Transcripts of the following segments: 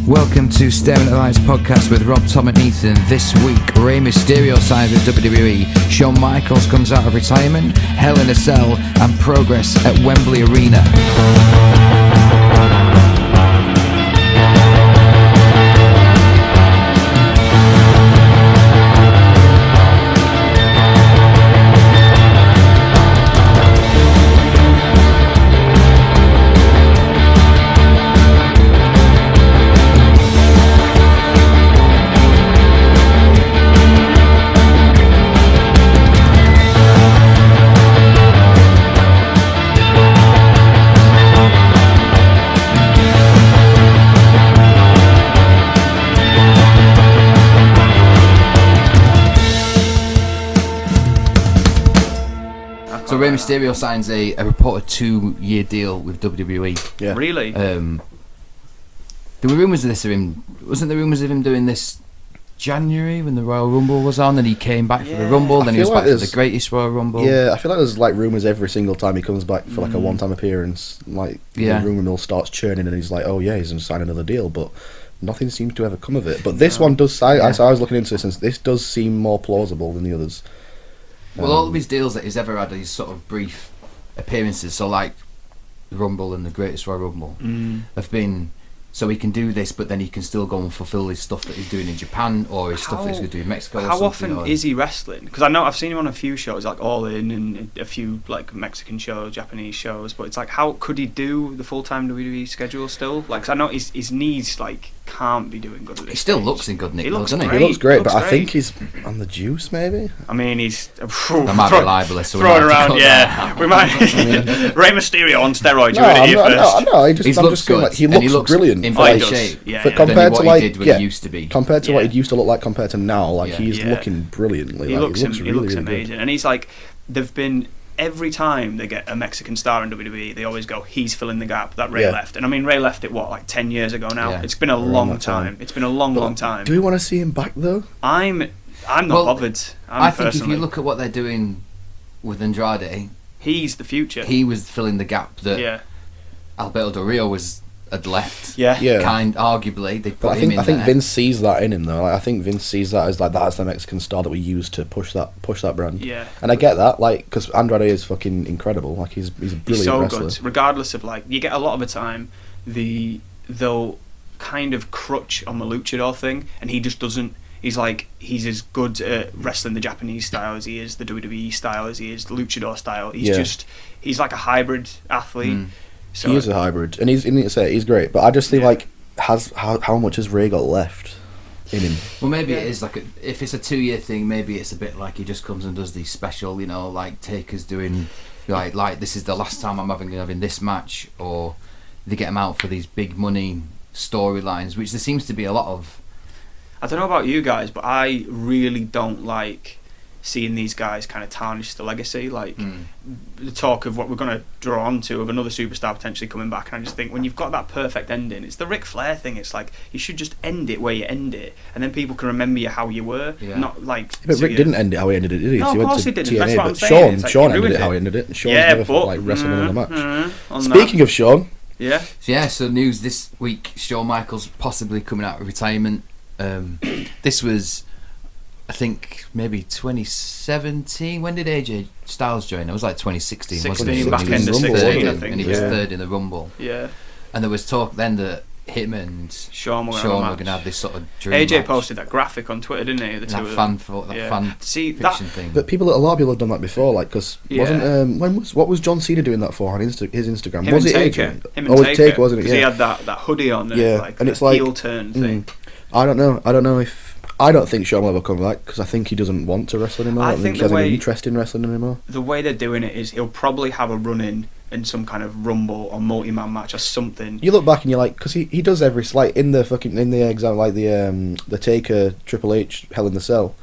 Welcome to Staring at the Lights podcast with Rob, Tom and Ethan. This week, Rey Mysterio signs with WWE, Shawn Michaels comes out of retirement, Hell in a Cell, and progress at Wembley Arena. So Rey Mysterio signs a reported 2-year deal with WWE. Yeah. Really? There were rumours of this of him. Wasn't there rumours of him doing this January when the Royal Rumble was on, and he came back for the Rumble, then he was back for the Greatest Royal Rumble. Yeah, I feel like there's like rumours every single time he comes back for like a one-time appearance. Like the rumour mill starts churning, and he's like, "Oh yeah, he's going to sign another deal," but nothing seems to ever come of it. But this one does. I was looking into this, and this does seem more plausible than the others. Well, all of his deals that he's ever had, these sort of brief appearances, so like the Rumble and the Greatest Royal Rumble, have been so he can do this, but then he can still go and fulfil his stuff that he's doing in Japan or his stuff that he's going to do in Mexico. How often is he wrestling? Because I know I've seen him on a few shows, like All In and a few like Mexican shows, Japanese shows. But it's like, how could he do the full-time WWE schedule still? Like, 'cause I know his knees like can't be doing good at this. He still stage. looks in good nick, He looks doesn't he? great. He looks great, but Looks I think great. he's on the juice, maybe. I mean, he's That might be libelous. So we throwing might have to around. cut Yeah, that. we might. Rey Mysterio on steroids. You No, heard it I'm here not, first. no, I'm He just looks saying, good, like, he and looks brilliant. in Oh, he better does. shape. Yeah, But yeah. compared than to what like he did when he used to be. compared to Yeah. what he used to look like compared to now, like Yeah. he's Yeah. looking brilliantly. He Like, looks really, really amazing, good. and he's like, they've been. Every time they get a Mexican star in WWE, they always go, he's filling the gap that Rey left. And I mean, Rey left it, like 10 years ago now? Yeah. It's been a Around long that time. It's been a long time. Do we want to see him back though? I'm not bothered. I think if personally. you look at what they're doing with Andrade, He's the future. he was filling the gap that yeah. Alberto Del Rio had left. Yeah. Yeah. Arguably, they But put I him think in I think there. Vince sees that in him though. Like, I think Vince sees that as like that's the Mexican star that we use to push that brand. Yeah. And I get that, like, because Andrade is fucking incredible. Like he's a brilliant He's so wrestler. good. Regardless of, like, you get a lot of the time, they'll kind of crutch on the luchador thing, and he just doesn't. He's as good at wrestling the Japanese style as he is the WWE style, as he is the luchador style. He's like a hybrid athlete. So He is a hybrid, and he's great. But I just think like how much has Ray got left in him? Well, maybe it is like if it's a 2-year thing, maybe it's a bit like he just comes and does these special, like Taker's doing, like this is the last time I'm having this match, or they get him out for these big money storylines, which there seems to be a lot of. I don't know about you guys, but I really don't like seeing these guys kind of tarnish the legacy. Like the talk of what we're going to draw on to of another superstar potentially coming back, and I just think when you've got that perfect ending, it's the Ric Flair thing. It's like you should just end it where you end it, and then people can remember you how you were. Not like. But Rick didn't end it how he ended it, did he? No, he of went course to he didn't. TNA, That's what I'm but saying. It's like, Shawn he ended ruined it how it. he ended it. And Shawn's Yeah, never but like wrestled in a match. On Speaking of Shawn, So news this week: Shawn Michaels possibly coming out of retirement. This was, I think, maybe 2017. When did AJ Styles join? It was like 2016, wasn't it? 16, back He was end of third 16, I in- think, and he was yeah. third in the Rumble. Yeah. And there was talk then that him and Shawn were going to have this sort of dream AJ match. posted that graphic on Twitter, didn't he? The two that of fan them. See, fiction thing. but a lot of people have done that before. Like, because wasn't what was John Cena doing that for on his Instagram? Him Was and it Taker. AJ? Him and Oh, it was Taker, wasn't it? Because Yeah. he had that hoodie on, and Yeah, like and the it's like heel turn thing. I don't know if I don't think Shawn will ever come back because I think he doesn't want to wrestle anymore. I don't think he has any interest in wrestling anymore. The way they're doing it is he'll probably have a run in some kind of Rumble or multi-man match or something. You look back and you're like, because he does every like in the exam, like the Taker Triple H Hell in the Cell.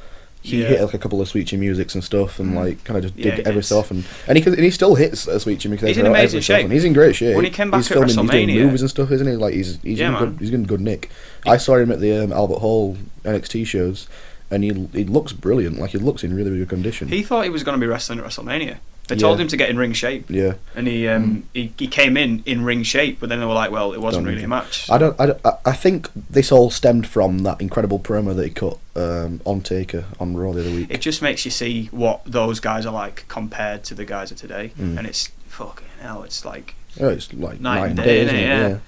He hit like a couple of Sweet Chin musics and stuff, and like kind of just did every so often. And he still hits a Sweet Chin music. He's in amazing shape. He's in great shape. When he came back he's at filming, he's doing WrestleMania, movies and stuff, isn't he? Like he's in good nick. I saw him at the Albert Hall NXT shows, and he looks brilliant. Like he looks in really good condition. He thought he was going to be wrestling at WrestleMania. They told him to get in ring shape. Yeah. And he came in ring shape, but then they were like, well, it wasn't really a match. I think this all stemmed from that incredible promo that he cut on Taker on Raw the other week. It just makes you see what those guys are like compared to the guys of today, and it's fucking hell. It's like it's like night and day, isn't it? Yeah.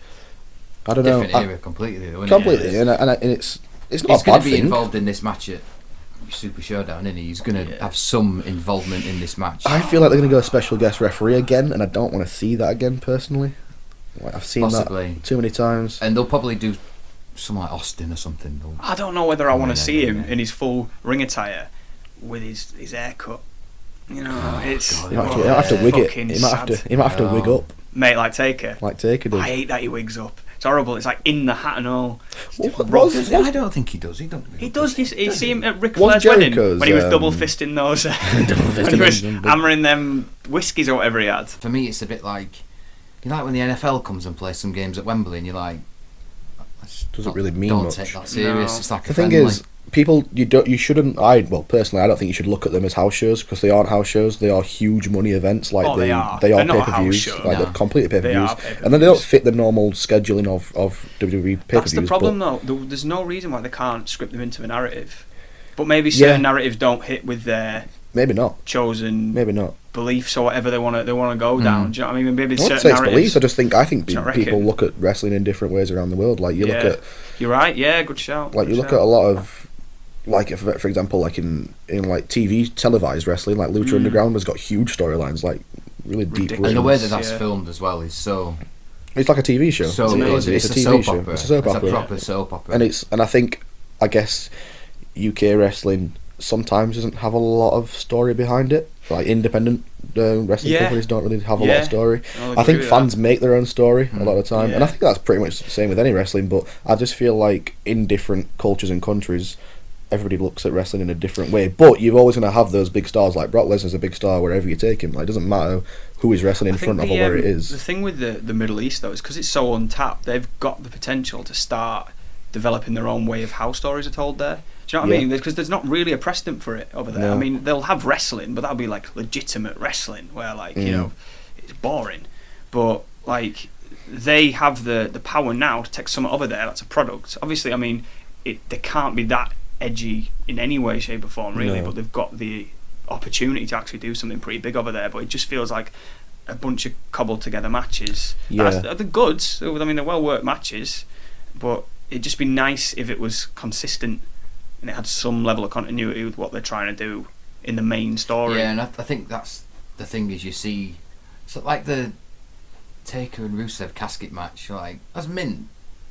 I don't know. Different era completely, though, isn't completely, it? and it's not He's a bad going to be thing. involved in this match at Super Showdown, isn't he? He's going to have some involvement in this match. I feel like they're going to go special guest referee again, and I don't want to see that again personally. Like, I've seen that too many times. And they'll probably do some like Austin or something. I don't know whether I want to see him in his full ring attire with his haircut. You know, it's God, he'll have to wig it. He might have to wig up, mate, like Taker. Like Taker did. I hate that he wigs up. It's horrible. It's like in the hat and all. I don't think he does. He does. You see him at Ric Flair's wedding when he was double fisting those. When he was hammering them whiskies or whatever he had. For me, it's a bit like when the NFL comes and plays some games at Wembley, and you're like, doesn't really mean don't much. take that serious. No. It's like the thing is, people you shouldn't. Personally, I don't think you should look at them as house shows, because they aren't house shows. They are huge money events. Like they are pay per not views. Like they're completely pay per views, pay-per-views. and then they don't fit the normal scheduling of WWE pay per views. That's the problem, though. There's no reason why they can't script them into a narrative. But maybe certain narratives don't hit with their chosen beliefs or whatever they want to go down. Do you know what I mean? Maybe I wouldn't certain say it's narratives. beliefs. I think people look at wrestling in different ways around the world. Like you look at. You're right. Yeah, good shout. Like you look at a lot of, like for example, like in like TV televised wrestling, like Lucha Underground has got huge storylines, like really deep. And the way that's filmed as well is so. It's like a TV show. So it's a TV show. It's a soap opera. It's a proper soap opera. And I guess UK wrestling sometimes doesn't have a lot of story behind it. Like independent wrestling companies don't really have a lot of story. I think fans make their own story a lot of the time, and I think that's pretty much the same with any wrestling. But I just feel like in different cultures and countries, everybody looks at wrestling in a different way. But you're always going to have those big stars. Like Brock Lesnar's a big star wherever you take him. Like it doesn't matter who he's wrestling in front of or where it is. The thing with the Middle East though is because it's so untapped, they've got the potential to start developing their own way of how stories are told there. Do you know what I mean? Because there's not really a precedent for it over there. No. I mean, they'll have wrestling, but that'll be like legitimate wrestling where it's boring. But like they have the power now to take something over there that's a product. Obviously, I mean, they can't be that edgy in any way, shape or form really, but they've got the opportunity to actually do something pretty big over there. But it just feels like a bunch of cobbled together matches. They're good. I mean, they're well worked matches, but it'd just be nice if it was consistent and it had some level of continuity with what they're trying to do in the main story. Yeah, and I think that's the thing is you see, so like the Taker and Rusev casket match, like that's mint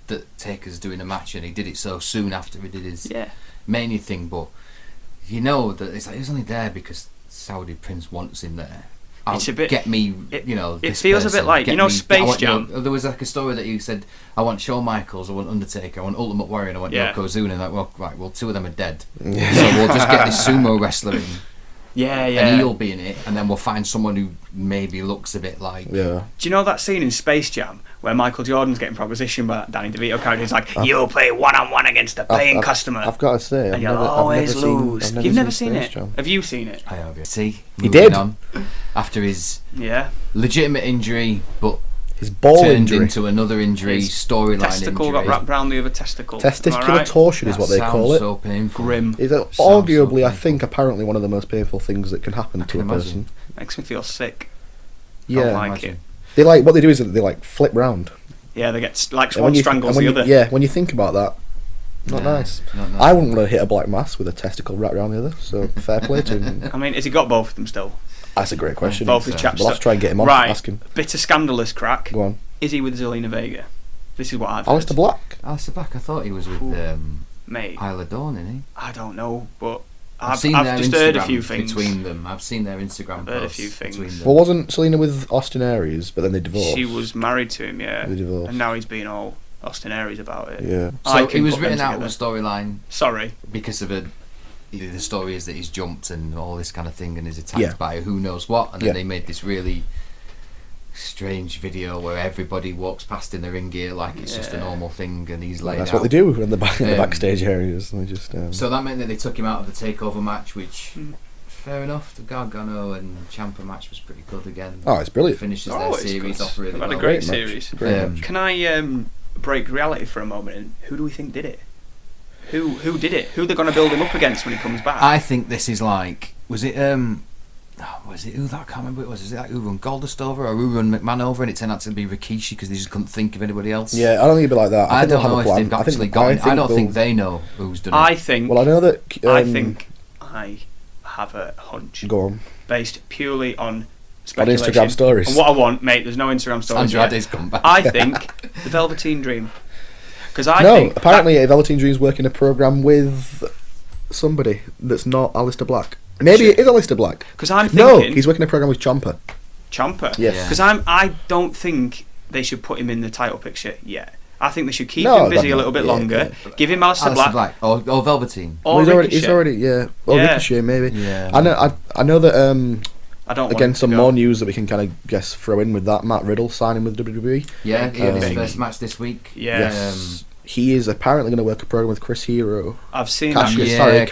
that Taker's doing a match and he did it so soon after he did his Mania thing, but you know that it's like he's only there because Saudi Prince wants him there. It's a bit. Get me, It feels a bit like Space Jam. There was like a story that you said, I want Shawn Michaels, I want Undertaker, I want Ultimate Warrior, and I want Yokozuna. And like, well, two of them are dead, so we'll just get this sumo wrestler in. And he'll be in it, and then we'll find someone who maybe looks a bit like. Do you know that scene in Space Jam where Michael Jordan's getting propositioned by that Danny DeVito character? He's like, "You'll play one-on-one against a paying customer." I've got to say, and you'll always lose. You've never seen it? Have you seen it? I have. See, he did on after his legitimate injury, but his ball turned injury into another injury, storyline testicle injury. got wrapped around the other testicle. Testicular torsion is what they call it. So painful. Grim. It's arguably, I think, apparently one of the most painful things that can happen to a person. Makes me feel sick. Yeah, don't like it. They like what they do is they like flip round. Yeah, they get like one strangles the other. Yeah, when you think about that, not nice. I wouldn't want to hit a black mass with a testicle wrapped around the other. So fair play to him. I mean, has he got both of them still? That's a great question. Both his chaps. We'll have to try and get him on. Right, ask him. Bit of scandalous crack. Go on. Is he with Zelina Vega? This is what I've heard. Aleister Black. Aleister Black. I thought he was with mate. Isla Dawn, isn't he? I don't know, but I've just heard a few things between them. I've seen their Instagram heard posts a few things. between them. Well, wasn't Selena with Austin Aries, but then they divorced? She was married to him, yeah. They divorced. And now he's being all Austin Aries about it. Yeah. So it was written out of a storyline. Sorry. Because of the story is that he's jumped and all this kind of thing and is attacked by who knows what, and then they made this really strange video where everybody walks past in the ring gear like it's just a normal thing, and he's laid That's out. what they do in the backstage areas. They just. So that meant that they took him out of the takeover match, which fair enough. The Gargano and Ciampa match was pretty good again. Oh, it's brilliant. Finishes their series off really well. Had a great series. Great Can I break reality for a moment? And who do we think did it? Who did it? Who they're going to build him up against when he comes back? I think this is like, was it who that, I can't remember who it was. Is it like who run Goldust over or who run McMahon over, and it turned out to be Rikishi because they just couldn't think of anybody else? Yeah, I don't think it'd be like that. I don't know have a if plan. they've actually got it. I don't think they know who's done it. I think. Well, I know that. I think I have a hunch. Go on. Based purely on speculation. On Instagram stories. And what I want, mate. There's no Instagram stories. Andrade's come back. I think the Velveteen Dream. Because apparently Velveteen Dream's working a program with somebody that's not Aleister Black. Maybe it is Aleister Black. Because I'm thinking... No, he's working a program with Ciampa. Ciampa? Yes. Because I don't think they should put him in the title picture yet. I think they should keep him busy a little bit longer. Yeah. Give him Aleister Black. Or Velveteen. Or he's already Or Ricochet, maybe. Yeah. I know that... I don't again, some more news that we can kind of guess throw in with that. Matt Riddle signing with WWE. Yeah, he had his first match this week. Yeah. Yes. He is apparently going to work a program with Chris Hero. I've seen Cassius Ohno.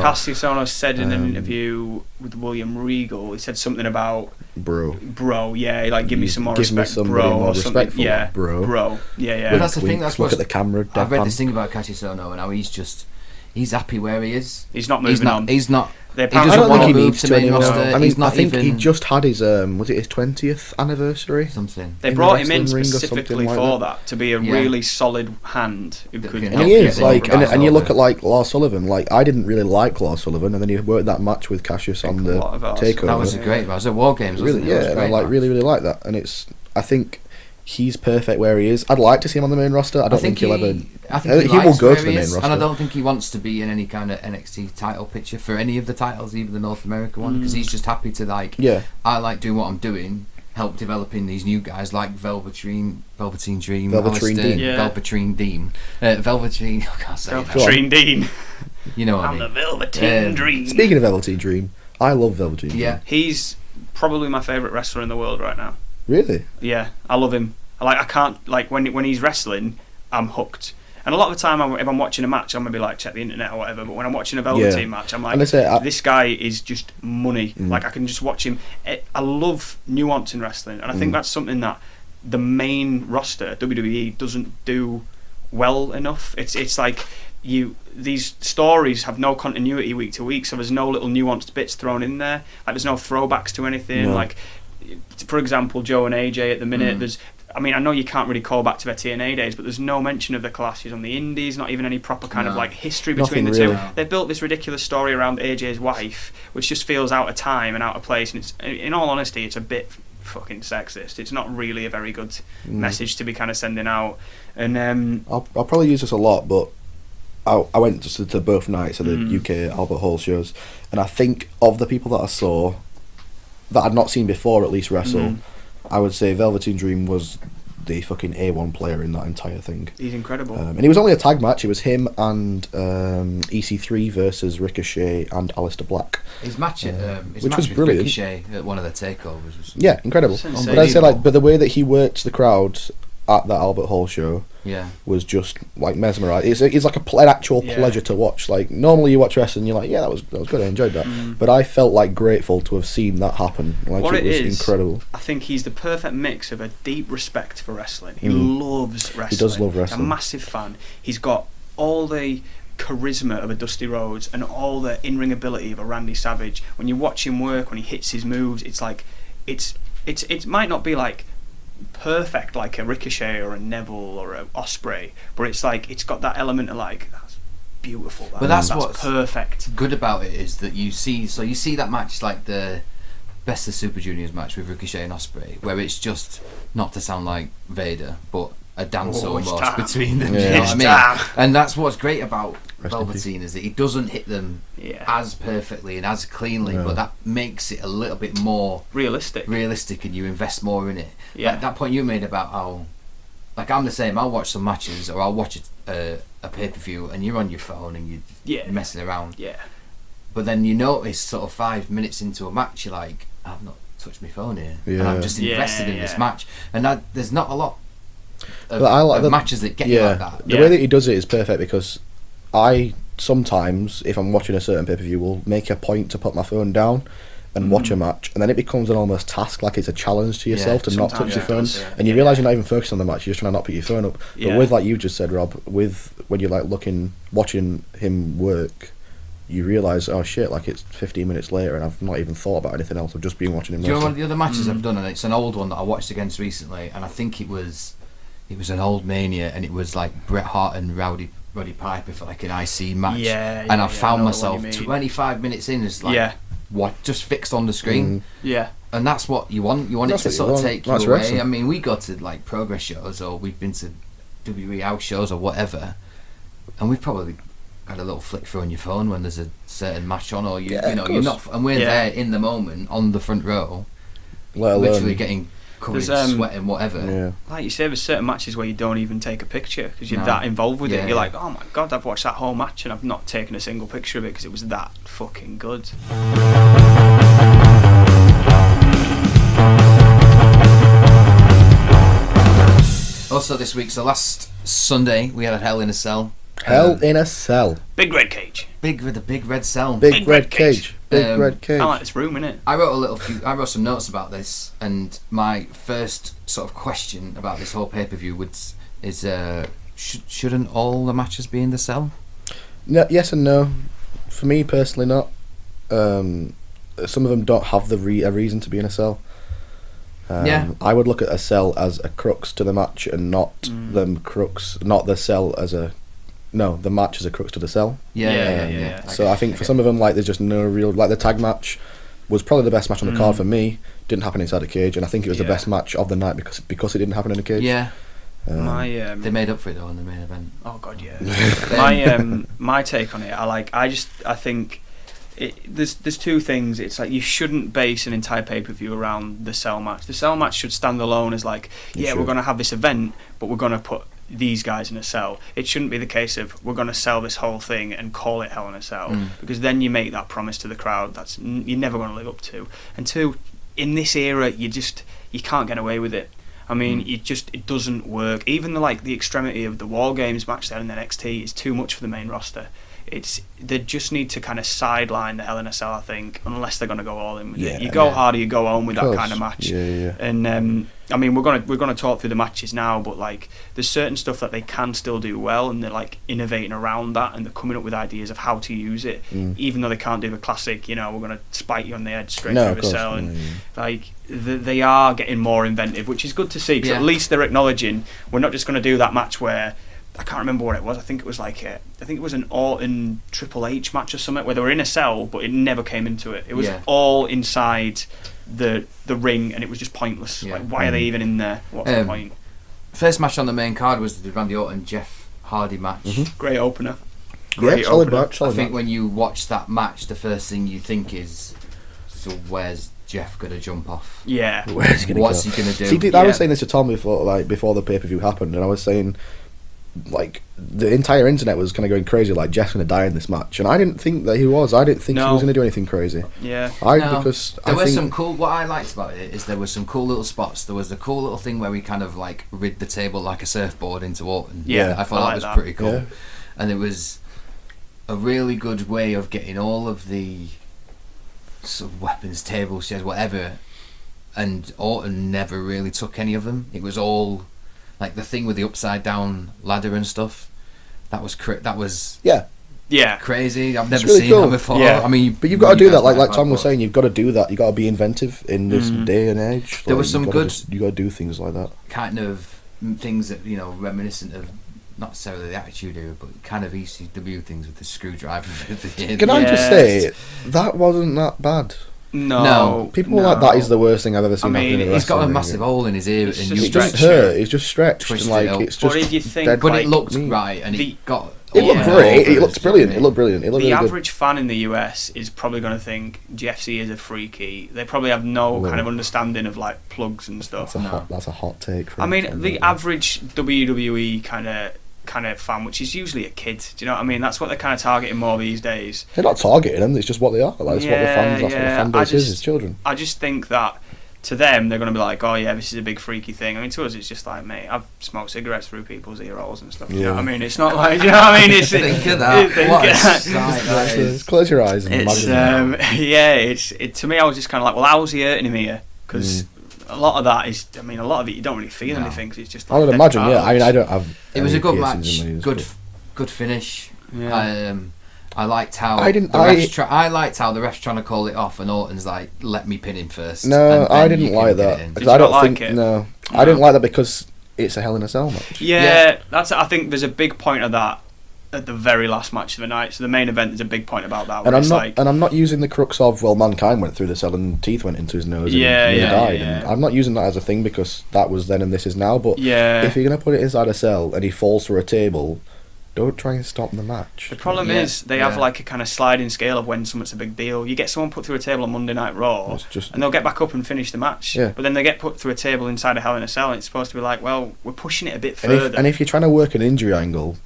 Cassius Ohno said in an interview with William Regal, he said something about bro. Yeah, like give me some more respect, bro, or something. Yeah, bro. Yeah. But that's the thing. That's look at the camera. I've read this thing about Cassius Ohno and how he's happy where he is. He's not moving on. He's not. I don't think he needs to anymore. I mean, I think he just had his was it his 20th anniversary? Something. They brought him in specifically for that to be a really solid hand who could. And he is and you look at like Lars Sullivan. Like I didn't really like Lars Sullivan, and then he worked that match with Cassius on the takeover. That was a great. It was at War Games. Really, and I really like that. And I think he's perfect where he is. I'd like to see him on the main roster. I don't think he'll ever. I think he will go to the main roster, and I don't think he wants to be in any kind of NXT title picture for any of the titles, even the North America one, because he's just happy to I like doing what I'm doing, help developing these new guys like Velveteen Dream, Velveteen Dean. I can't say Velveteen Dean. You know what I mean? I'm the Velveteen Dream. Speaking of Velveteen Dream, I love Velveteen Dream. Yeah, he's probably my favourite wrestler in the world right now. Really? Yeah, I love him. I can't when he's wrestling, I'm hooked. And a lot of the time, if I'm watching a match, I'm gonna be like, check the internet or whatever. But when I'm watching a Velveteen match, I'm like, this guy is just money. Like I can just watch him. I love nuance in wrestling, and I think that's something that the main roster WWE doesn't do well enough. It's like these stories have no continuity week to week, so there's no little nuanced bits thrown in there. Like there's no throwbacks to anything. No. Like for example, Joe and AJ at the minute. I mean, I know you can't really call back to their TNA days, but there's no mention of the clashes on the Indies, not even any proper kind of like history between the two. They've built this ridiculous story around AJ's wife, which just feels out of time and out of place. And it's, in all honesty, it's a bit fucking sexist. It's not really a very good message to be kind of sending out. And I'll probably use this a lot, but I went just to both nights of the UK Albert Hall shows, and I think of the people that I saw that I'd not seen before, at least wrestle. I would say Velveteen Dream was the fucking A1 player in that entire thing. He's incredible. And it was only a tag match. It was him and EC3 versus Ricochet and Aleister Black. His match, which was brilliant. Ricochet at one of the takeovers was incredible. But I say but the way that he worked the crowd at that Albert Hall show was just like mesmerising. It's like an actual pleasure to watch. Like normally you watch wrestling, you're like, that was good, I enjoyed that. But I felt like grateful to have seen that happen. Like it was incredible. I think he's the perfect mix of a deep respect for wrestling. He loves wrestling. He does love wrestling. He's a massive fan. He's got all the charisma of a Dusty Rhodes and all the in-ring ability of a Randy Savage. When you watch him work, when he hits his moves, it's like it might not be like perfect like a Ricochet or a Neville or a Osprey, but it's like it's got that element of like that's beautiful. But that's what's perfect. Good about it is that you see that match like the Best of Super Juniors match with Ricochet and Osprey, where it's just not to sound like Vader, but a dance almost between them. You know what I mean? And that's what's great about Velveteen is that he doesn't hit them as perfectly and as cleanly, but that makes it a little bit more realistic, and you invest more in it. Like that point you made about how, like I'm the same. I'll watch some matches or I'll watch a pay-per-view and you're on your phone and you're messing around. Yeah. But then you notice sort of 5 minutes into a match, you're like, I've not touched my phone here, and I'm just invested in this match. And there's not a lot of matches that get you like that. The way that he does it is perfect because I sometimes, if I'm watching a certain pay-per-view, will make a point to put my phone down and watch a match, and then it becomes an almost task, like it's a challenge to yourself to not touch your phone, and you realise you're not even focusing on the match, you're just trying to not put your phone up. But with, like you just said, Rob, with when you're like watching him work, you realise, oh shit, like it's 15 minutes later and I've not even thought about anything else, I've just been watching him. Do you know one of the other matches I've done, and it's an old one that I watched against recently, and I think it was an old Mania, and it was like Bret Hart and Roddy Piper for like an IC match, and I found myself 25 minutes in, is like what just fixed on the screen, and that's what you want. You want it to sort of take you away. Wrestling. I mean, we go to like Progress shows, or we've been to WWE house shows or whatever, and we've probably had a little flick through on your phone when there's a certain match on, or you know you're not, and we're there in the moment on the front row, literally getting covered, sweating, whatever. Like you say, there's certain matches where you don't even take a picture because you're that involved with it. You're like, oh my god, I've watched that whole match and I've not taken a single picture of it because it was that fucking good. Also this week, so last Sunday we had a Hell in a Cell. Hell in a Cell. Big red cage. The big red cell. Big red cage. Big red cage. I like this room, innit? I wrote some notes about this, and my first sort of question about this whole pay-per-view is shouldn't all the matches be in the cell? No, yes and no. For me personally, not. Some of them don't have a reason to be in a cell. I would look at a cell as a crux to the match, and not the cell as a. No, the match is a crux to the cell. Yeah. So I think for some of them, like, there's just no real... Like, the tag match was probably the best match on the card for me. Didn't happen inside a cage, and I think it was the best match of the night because it didn't happen in a cage. Yeah. They made up for it, though, in the main event. Oh, God, yeah. My take on it, I think... There's two things. It's like you shouldn't base an entire pay-per-view around the cell match. The cell match should stand alone as like, we're going to have this event, but we're going to put these guys in a cell. It shouldn't be the case of we're going to sell this whole thing and call it Hell in a Cell, because then you make that promise to the crowd that's you're never going to live up to. And two, in this era, you can't get away with it. I mean, it doesn't work. Even the extremity of the War Games match there in NXT is too much for the main roster. They just need to kind of sideline the Hell in a Cell, I think, unless they're going to go all in with it. You go hard or you go home with that kind of match. And I mean, we're gonna talk through the matches now, but like, there's certain stuff that they can still do well, and they're like innovating around that, and they're coming up with ideas of how to use it, even though they can't do the classic, we're gonna spike you on the head straight through the cell, and like they are getting more inventive, which is good to see, because at least they're acknowledging we're not just gonna do that match where. I can't remember what it was. I think it was an Orton Triple H match or something where they were in a cell, but it never came into it. It was all inside the ring, and it was just pointless. Like, why are they even in there? What's the point? First match on the main card was the Randy Orton Jeff Hardy match. Great opener. Solid match. I think when you watch that match, the first thing you think is, so where's Jeff gonna jump off? Yeah. What's he gonna do? See, I was saying this to Tom before the pay-per-view happened, and I was saying, like, the entire internet was kind of going crazy, like, Jeff's going to die in this match, and I didn't think that he was. I didn't think he was going to do anything crazy. Some cool. What I liked about it is there was some cool little spots. There was a cool little thing where we kind of like rid the table like a surfboard into Orton. I thought that was pretty cool, and it was a really good way of getting all of the sort of weapons, tables, chairs, whatever, and Orton never really took any of them. It was all. Like the thing with the upside down ladder and stuff, that was crazy. I've never seen that before. I mean, but you've got to do that. Like Tom was saying, you've got to do that. You've got to be inventive in this day and age. There was some good. You got to do things like that. Kind of things that reminiscent of not necessarily the Attitude Era, but kind of ECW things with the screwdriver. Can I just say that wasn't that bad? No. People were like, that is the worst thing I've ever seen. I mean, he's got a massive hole in his ear, and it doesn't hurt. It's just stretched. And like, it's just. What did you think? But it looked right, and it looked great. It looked brilliant. It looked brilliant. The average fan in the US is probably going to think GFC is a freaky. They probably have no kind of understanding of like plugs and stuff. That's a hot take. I mean, the average WWE kind of fan, which is usually a kid. Do you know what I mean? That's what they're kind of targeting more these days. They're not targeting them. It's just what they are. Like, it's what the fan base is children. I just think that to them, they're going to be like, oh yeah, this is a big freaky thing. I mean, to us, it's just like, mate, I've smoked cigarettes through people's ear holes and stuff. You know what I mean? It's not like, you know what I mean? It's think of that. What a sight that is. Close your eyes and imagine that. To me, I was just kind of like, well, how's he hurting him here? Because a lot of that is, I mean, a lot of it you don't really feel anything because it's just like I would imagine, yeah. I mean, I don't have. It was a good match, good finish. Yeah. I liked how I liked how the refs trying to call it off, and Orton's like, "Let me pin him first." No, I didn't like that because I don't think I didn't like that because it's a Hell in a Cell match. Yeah, that's. I think there's a big point of that at the very last match of the night. So the main event is a big point about that. And I'm not using the crux of Mankind went through the cell and teeth went into his nose and he died. Yeah. And I'm not using that as a thing because that was then and this is now. But if you're gonna put it inside a cell and he falls through a table, don't try and stop the match. The problem is they have like a kind of sliding scale of when something's a big deal. You get someone put through a table on Monday Night Raw, and they'll get back up and finish the match. Yeah. But then they get put through a table inside a Hell in a Cell, and it's supposed to be like, well, we're pushing it a bit further. And if you're trying to work an injury angle,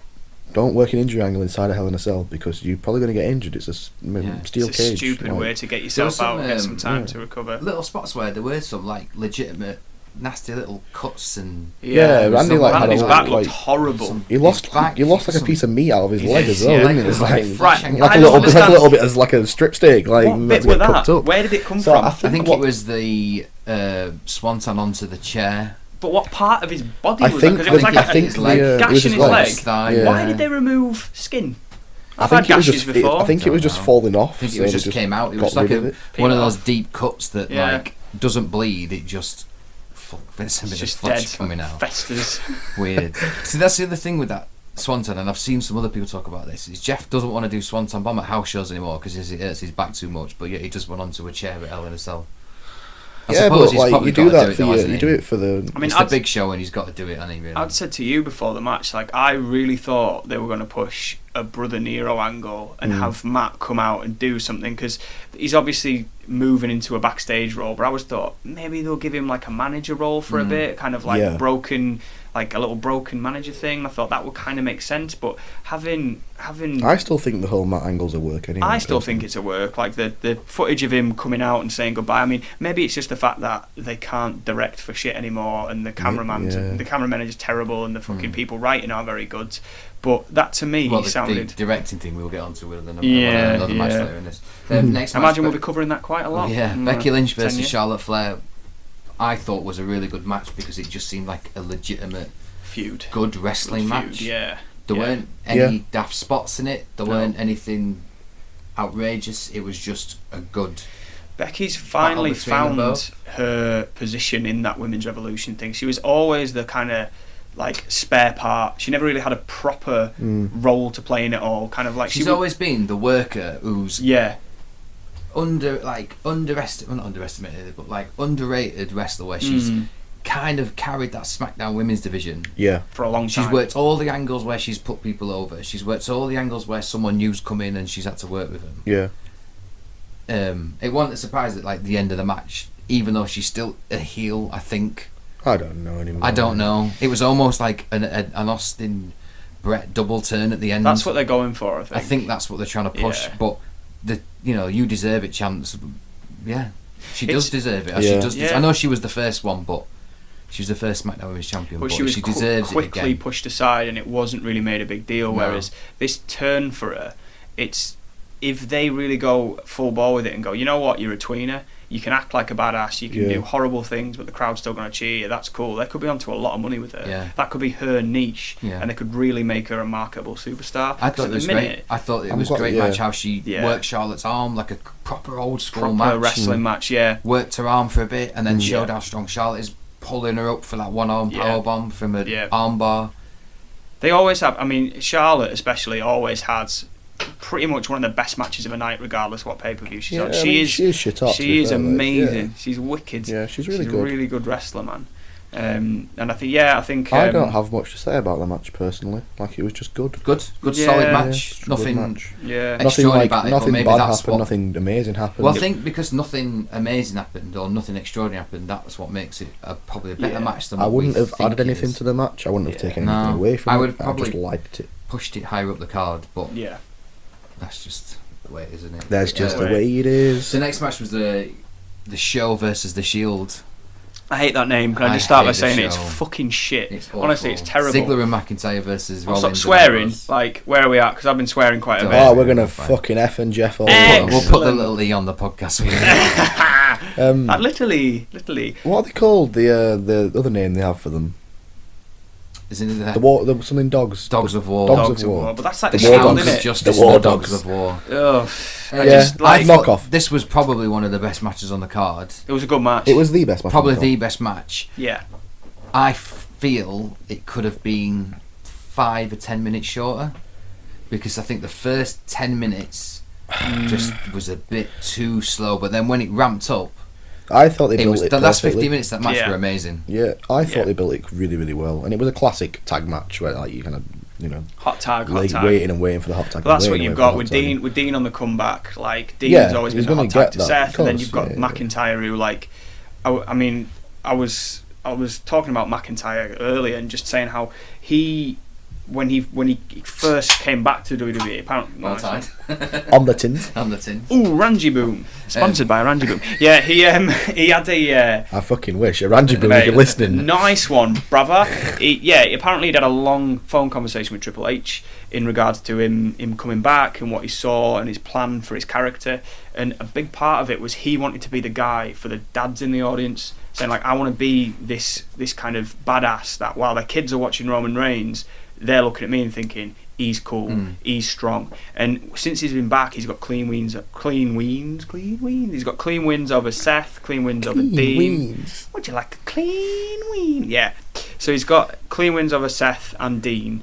don't work an injury angle inside a Hell in a Cell because you're probably going to get injured. It's a steel cage. It's a stupid way to get yourself out and get some time to recover. Little spots where there were some like legitimate nasty little cuts and Randy's back looked horrible. He lost like a piece of meat out of his leg as well, didn't it? It's like a little bit as like a strip steak. Like what bit was that? Where did it come from? I think it was the swanton onto the chair. But what part of his body was that? Because it was like a gash in his leg. Why did they remove skin? I've had gashes before. I think it was just falling off. I think it just came out. It was like one of those deep cuts that like doesn't bleed. It just there's a bit of flesh coming out. Festers. Weird. See, that's the other thing with that swanton, and I've seen some other people talk about this. Is Jeff doesn't want to do swanton bomb at house shows anymore because it hurts his back too much. But yet he just went onto a chair at Hell in a Cell. I suppose he's probably you do that for you do it for the. I mean, it's the big show, and he's got to do it. Really. I'd said to you before the match, like I really thought they were going to push a Brother Nero angle and have Matt come out and do something because he's obviously moving into a backstage role. But I always thought maybe they'll give him like a manager role for a bit, kind of like broken. Like a little broken manager thing. I thought that would kind of make sense, but having I still think the whole Matt angle's a work anyway. I still think it's a work. Like the footage of him coming out and saying goodbye. I mean, maybe it's just the fact that they can't direct for shit anymore, and the cameramen are just terrible, and the fucking people writing are very good. But that to me sounded the directing thing we'll get onto with another match later in this. Next I imagine we'll be covering that quite a lot. Yeah, Becky Lynch versus Charlotte Flair. I thought was a really good match because it just seemed like a legitimate good wrestling match. Yeah, there weren't any daft spots in it. There weren't anything outrageous. It was just a good. Becky's finally found her position in that women's revolution thing. She was always the kind of like spare part. She never really had a proper role to play in it all. Kind of like she's always been the worker who's underrated wrestler where she's kind of carried that SmackDown women's division for a long time. She's worked all the angles where she's put people over. She's worked all the angles where someone new's come in and she's had to work with them. It wasn't a surprise at like the end of the match, even though she's still a heel. I think I don't know anymore. I don't know. It was almost like an Austin Brett double turn at the end. That's what they're going for. I think that's what they're trying to push. But you deserve it, chance. Yeah, she does deserve it. She does. I know she was the first one, but she was the first SmackDown Women's Champion. But she deserves it again. Quickly pushed aside, and it wasn't really made a big deal. No. Whereas this turn for her, it's if they really go full ball with it and go, you know what, you're a tweener. You can act like a badass, you can do horrible things, but the crowd's still going to cheer you. That's cool. They could be onto a lot of money with her. Yeah. That could be her niche, and they could really make her a marketable superstar. I thought it was great. I thought it was a great match how she worked Charlotte's arm like a proper old school match. Wrestling match, Worked her arm for a bit and then showed how strong Charlotte is, pulling her up for that one-arm powerbomb from an arm bar. They always have, I mean, Charlotte especially always has pretty much one of the best matches of a night, regardless of what pay-per-view she's on. She is shit up. She is amazing. She's wicked. Yeah, she's really good. She's a really good wrestler, man. And I think I don't have much to say about the match personally. Like it was just good, solid match. Nothing, nothing bad happened. Nothing amazing happened. Well, I think because nothing amazing happened or nothing extraordinary happened, that's what makes it probably a better match than. I wouldn't have added anything to the match. I wouldn't have taken anything away from it. I would have probably just liked it, pushed it higher up the card, but that's just the way it is, isn't it? That's just the way it is. The next match was the Show versus the Shield. I hate that name. Can I just start by hate the saying it's show. fucking shit? It's awful. Honestly, it's terrible. Ziggler and McIntyre versus I'll Rollins. stop and swearing. Ambrose. Like, where are we at? Because I've been swearing quite a Oh, bit. Oh, we're gonna Fine. fucking F and Jeff all Excellent. We'll put the little E on the podcast. Literally. What are they called? The other name they have for them? Isn't it The something dogs. Dogs of War? Dogs of War. But that's like the The War Shield, Dogs. isn't it? Justice The War and the Dogs Dogs. of War. Ugh. I Yeah, just, like, I thought knockoff. this was probably one of the best matches on the card. It was a good match. It was the best match. Probably on the the best match. Yeah. I feel it could have been 5 or 10 minutes shorter, because I think the first 10 minutes just was a bit too slow. But then when it ramped up, I thought they it built was it the last 50 perfectly. minutes of that match Yeah. were amazing. Yeah, I thought Yeah. they built it really, really well, and it was a classic tag match where like you kind of Hot tag. waiting and waiting for the hot tag. But that's and what waiting you've and waiting got for with the hot tag. Dean. With Dean on the comeback, like Dean's Yeah, always he's been a hot gonna tag get to that, Seth, of and then course, you've got yeah. McIntyre, who like, I mean, I was talking about McIntyre earlier and just saying how when he first came back to WWE, apparently Well timed. on the tins. On the tin. Ooh, Ranji Boom, sponsored by Ranji Boom. Yeah, he had a. I fucking wish. Ranji Boom, if Mate, you're listening. Nice one, brother. Apparently he'd had a long phone conversation with Triple H in regards to him coming back and what he saw and his plan for his character. And a big part of it was he wanted to be the guy for the dads in the audience, saying like, I want to be this kind of badass that while their kids are watching Roman Reigns, they're looking at me and thinking, he's cool, he's strong. And since he's been back, he's got clean wins. He's got clean wins over Seth, clean wins over Dean. Would you like a clean win? Yeah. So he's got clean wins over Seth and Dean,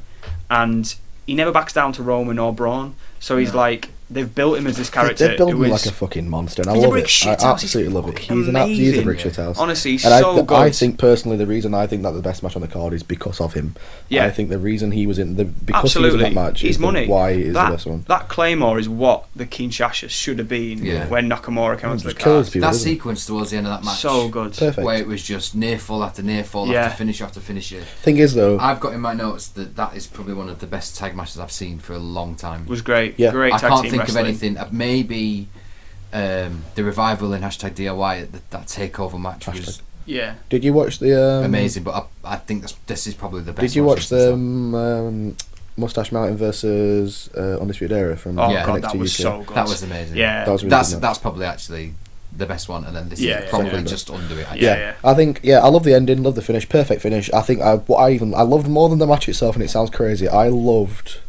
and he never backs down to Roman or Braun. So he's like, they've built him as this character. They built him who like is- a fucking monster, and I He's a love brick it. shit I house. He's absolutely love it. fucking He's a amazing. brick shit house. Honestly, he's and so good. I think personally the reason I think that the best match on the card is because of him. Yeah. I think the reason he was in because Absolutely. he was in that match He's is money. why it is that, the best one. That Claymore is what the Kinshasa should have been Yeah. when Nakamura came onto the just kills card. people. That doesn't it? sequence towards the end of that match, So good. Perfect. where it was just near fall after near fall Yeah. after finish after finisher. Thing is though, I've got in my notes that is probably one of the best tag matches I've seen for a long time. It was great. Yeah. Great I tag can't team think wrestling. of anything. Maybe the revival in #DIY that takeover match was Yeah. did you watch the amazing, but I think this is probably the best. Did you one watch since the Mustache Mountain versus Undisputed Era from Oh Yeah. god, NXT that was UK? so good. that was amazing. Yeah. That was really that's good match. that's probably actually the best one, and then this Yeah, is yeah, probably yeah. just under it. Yeah. I think I love the ending, love the finish, perfect finish. I think I loved more than the match itself, and it sounds crazy. I loved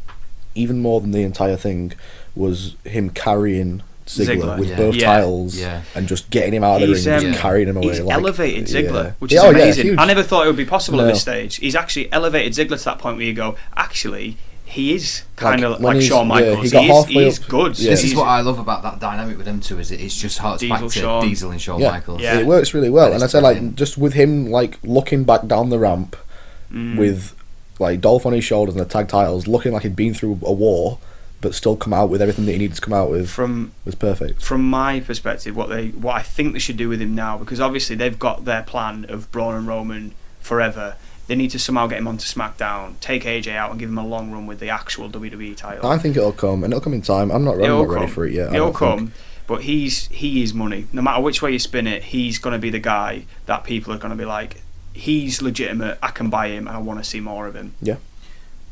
even more than the entire thing was him carrying Ziggler with yeah. both Yeah. titles Yeah. and just getting him out of the ring He's, and just yeah. carrying him away. He's like, elevated Ziggler, yeah. which is Yeah, amazing. huge. I never thought it would be possible at No. this stage. He's actually elevated Ziggler to that point where you go, actually, he is kind Like, of when like he's- Shawn yeah, Michaels. he got halfway He's up- good. yeah. This is He's- what I love about that dynamic with them two. Is it's just harks back Diesel to Shawn. Diesel and Shawn Yeah. Michaels. Yeah. It works really well, That and is I said like brilliant. just with him like looking back down the ramp with like Dolph on his shoulders and the tag titles, looking like he'd been through a war, but still come out with everything that he needed to come out with. From Was perfect. my perspective, what I think they should do with him now, because obviously they've got their plan of Braun and Roman forever. They need to somehow get him onto SmackDown, take AJ out, and give him a long run with the actual WWE title. I think it'll come, and it'll come in time. I'm not ready for it yet. I It'll don't think. come, but he is money. No matter which way you spin it, he's going to be the guy that people are going to be like, he's legitimate. I can buy him, and I want to see more of him. Yeah.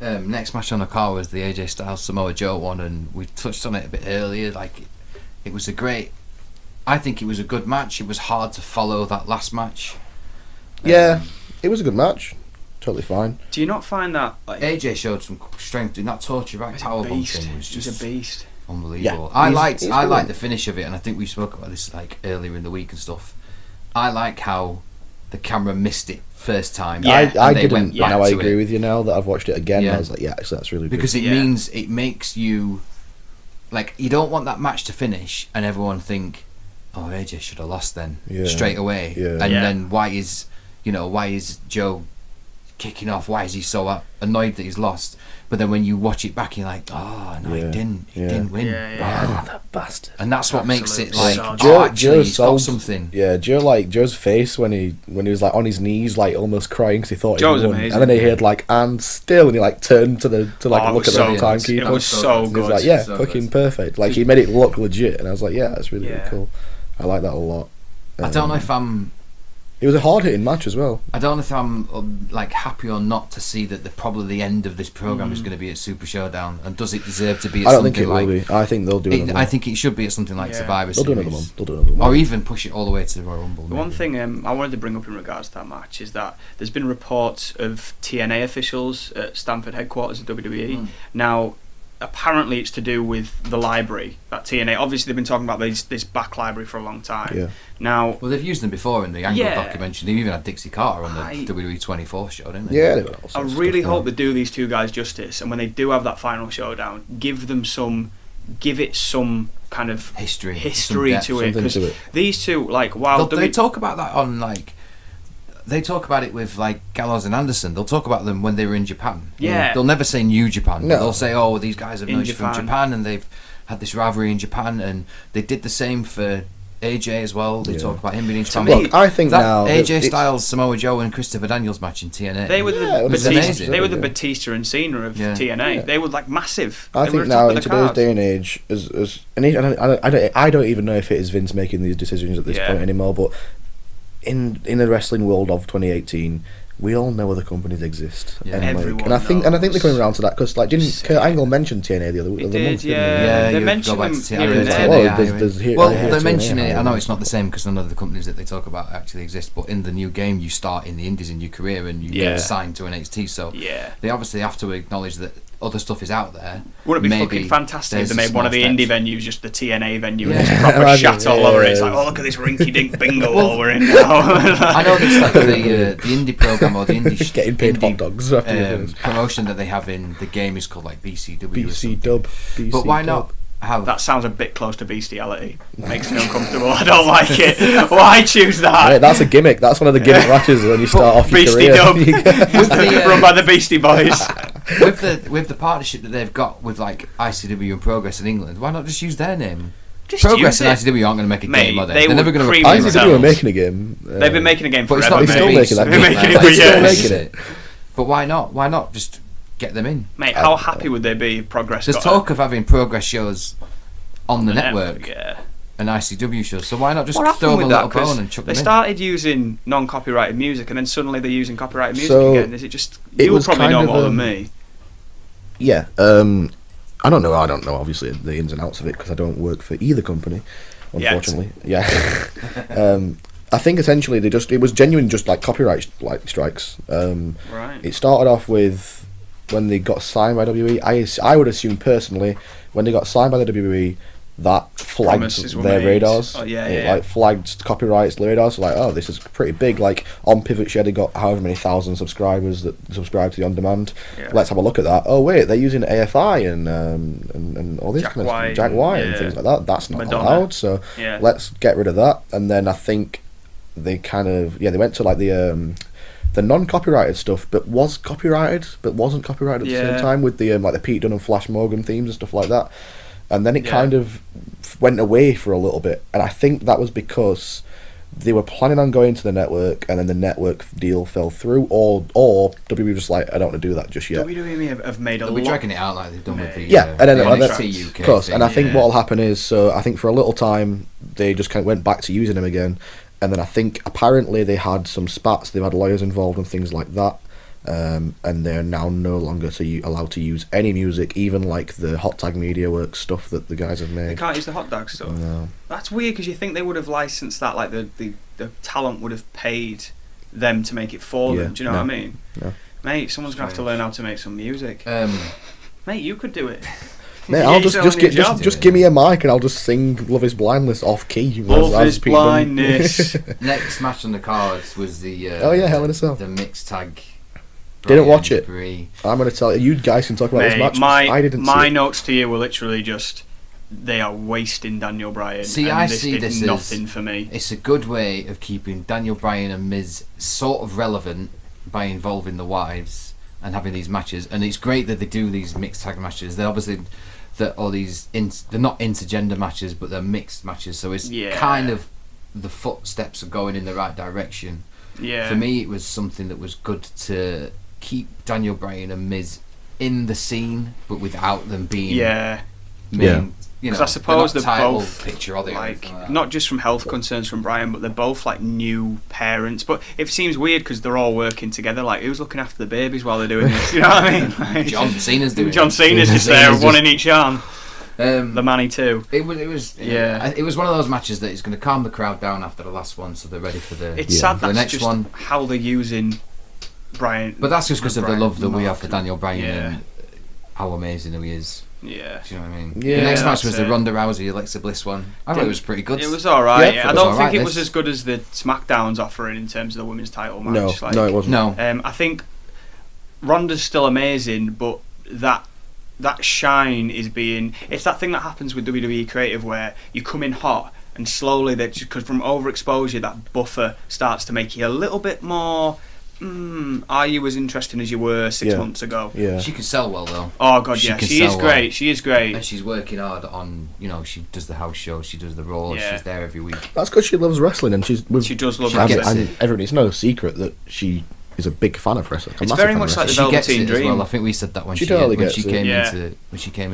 Next match on the card was the AJ Styles Samoa Joe one, and we touched on it a bit earlier. Like, it was I think it was a good match. It was hard to follow that last match. Yeah, it was a good match. Totally fine. Do you not find that like AJ showed some strength in that torture rack he's power a bomb beast? thing. Was He's just a beast. unbelievable. Yeah, I he's liked brilliant. the finish of it, and I think we spoke about this like earlier in the week and stuff. I like how the camera missed it first time. Yeah. and I they didn't. went back Now I to agree it. with you now that I've watched it again. Yeah. I was like, yeah, actually, that's really good. Because it Yeah. means it makes you like, you don't want that match to finish and everyone think, oh, AJ should have lost then Yeah. straight away. Yeah. And Yeah. then why is Joe kicking off? Why is he so annoyed that he's lost? But then when you watch it back, you're like, oh no, Yeah. he didn't win. Yeah, yeah. Wow. that bastard. And that's what makes it Absolute like, sod. Joe- actually, Joe's he's got sold- something. Yeah, Joe's face when he was like on his knees, like almost crying because he thought Joe's he won, amazing. and then he heard like and still, and he like turned to Oh, look it at was the so timekeeper. It was so so good. And he was good. like, yeah, So fucking good. perfect. Like he made it look legit, and I was like, yeah, that's really, Yeah. really cool. I like that a lot. I don't know if I'm It was a hard-hitting match as well. I don't know if I'm like happy or not to see that probably the end of this program is going to be at Super Showdown, and does it deserve to be? At I don't something think it like, will be. I think they'll do another one. I think it should be at something like Survivor Series. They'll do another one. Or even push it all the way to the Royal Rumble. The one thing I wanted to bring up in regards to that match is that there's been reports of TNA officials at Stamford headquarters of WWE. Now, apparently it's to do with the library that TNA. Obviously, they've been talking about this back library for a long time. Yeah. Now, well, they've used them before in the Angle documentary. They even had Dixie Carter on the WWE 24 show, didn't they? Yeah, I really hope they do these two guys justice, and when they do have that final showdown, give it some kind of history to it. Because these two, like, while they talk about that on like. They talk about it with like Gallows and Anderson. They'll talk about them when they were in Japan. Yeah. They'll never say New Japan. No. They'll say, oh, these guys have merged from Japan and they've had this rivalry in Japan, and they did the same for AJ as well. They talk about him being in Japan. Look, I think that now AJ Styles, Samoa Joe, and Christopher Daniels match in TNA. They were the Batista and Cena of TNA. Yeah. They were like massive. I think now in today's day and age, I don't even know if it is Vince making these decisions at this point anymore. But in the wrestling world of 2018, we all know other companies exist. Yeah. And I think they're coming around to that, because like didn't Kurt Angle mention TNA the other month? They mentioned them here and there. Well, they mention it. I know it's not the same because none of the companies that they talk about actually exist. But in the new game, you start in the Indies in your career and you get signed to NXT. So they obviously have to acknowledge that other stuff is out there. Wouldn't it be fucking fantastic if they made one of the indie venues just the TNA venue and just proper shat all over it? It's like, oh, look at this rinky-dink bingo hall we're in now. I know it's like the indie program or the indie getting paid hot dogs promotion that they have in the game is called like BCW. BC Dub. But why not? That sounds a bit close to bestiality. Makes me uncomfortable. I don't like it. Why choose that? Right, that's a gimmick. That's one of the gimmick matches when you start off your Beastie career. Dub, run by the Beastie Boys. with the partnership that they've got with like ICW and Progress in England, why not just use their name? Just Progress and ICW aren't going to make a game, are they? They're never going to. ICW are making a game. They've been making a game forever. But it's not making that game. They're making it. But why not? Why not just get them in? Mate, how happy would they be if Progress There's talk of having Progress shows on the network and ICW shows, so why not just throw them a little bone and chuck them in? They started using non-copyrighted music and then suddenly they're using copyrighted music again. Is it just... You'll probably know more than me. Yeah, I don't know obviously the ins and outs of it because I don't work for either company, unfortunately. I think essentially it was genuine just like copyright strikes. Right. It started off with when they got signed by WWE. I would assume personally when they got signed by the WWE, that flagged their radars. Like flagged copyrights, radars. So like, oh, this is pretty big. Like on Pivot Shed, they got however many thousand subscribers that subscribe to the on demand. Let's have a look at that. Oh wait, they're using AFI and all this kind of Jack White and things like that. That's not allowed. So let's get rid of that. And then I think they kind of they went to like the non-copyrighted stuff, but was copyrighted, but wasn't copyrighted at the same time with the like the Pete Dunne and Flash Morgan themes and stuff like that. And then it kind of went away for a little bit, and I think that was because they were planning on going to the network, and then the network deal fell through, or WWE was just like, I don't want to do that just yet. WWE have made a lot. They'll be dragging it out like they've done with the and then NXT UK of course, thing, and I think what'll happen is, so I think for a little time they just kind of went back to using them again, and then I think apparently they had some spats, they've had lawyers involved and things like that. And they're now no longer allowed to use any music, even like the Hot Tag Media Works stuff that the guys have made. They can't use the Hot Tag stuff. No. That's weird because you think they would have licensed that, like the talent would have paid them to make it for them. Do you know what I mean? No. Mate, someone's gonna have to learn how to make some music. Mate, you could do it. Mate, I'll just give me a mic and I'll just sing "Love Is Blindness" off key. Love Is Blindness. Next match on the cards was the Hell in a Cell. The mixed tag. Didn't watch it. I'm going to tell you guys can talk about this match. I didn't. My see notes to you were literally just they are wasting Daniel Bryan. See, and I this see this nothing for me. It's a good way of keeping Daniel Bryan and Miz sort of relevant by involving the wives and having these matches. And it's great that they do these mixed tag matches. They're obviously they're not intergender matches, but they're mixed matches. So it's kind of the footsteps are going in the right direction. Yeah. For me, it was something that was good to keep Daniel Bryan and Miz in the scene, but without them being main. Because I suppose they're both picture or like not just from health concerns from Bryan, but they're both like new parents. But it seems weird because they're all working together. Like, who's looking after the babies while they're doing this? You know what I mean? Like, John Cena's doing. John Cena's just there, one in each arm. The Manny too. It was one of those matches that is going to calm the crowd down after the last one, so they're ready for the. It's sad for the next just one. How they're using Bryan. But that's just because of the love that we have for Daniel Bryan and how amazing he is. Yeah. Do you know what I mean? Yeah. The next match was the Ronda Rousey Alexa Bliss one. I thought it was pretty good. It was alright. Yeah, I don't think it was as good as the SmackDown's offering in terms of the women's title match. No, it wasn't. No. I think Ronda's still amazing, but that shine is being... It's that thing that happens with WWE Creative where you come in hot and slowly, because from overexposure, that buffer starts to make you a little bit more... are you as interesting as you were 6 months ago? Yeah. She can sell well though. Oh god, yeah, she is great. She is great, and she's working hard on. She does the house show, she does the Raw. Yeah. She's there every week. That's because she loves wrestling, and she does love wrestling. And everybody, it's no secret that she is a big fan of wrestling. It's very much like the Velveteen Dream. Well, I think we said that when she came into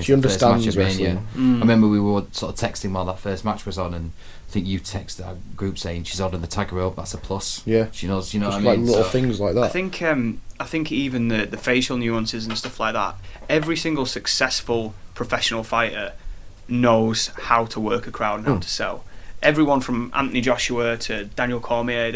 she understands the first match of wrestling. I remember we were sort of texting while that first match was on, and I think you texted our group saying she's on the tag rope. That's a plus. Yeah, she knows. You know just what I mean? mean? Little things like that. I think even the facial nuances and stuff like that. Every single successful professional fighter knows how to work a crowd and how to sell. Everyone from Anthony Joshua to Daniel Cormier,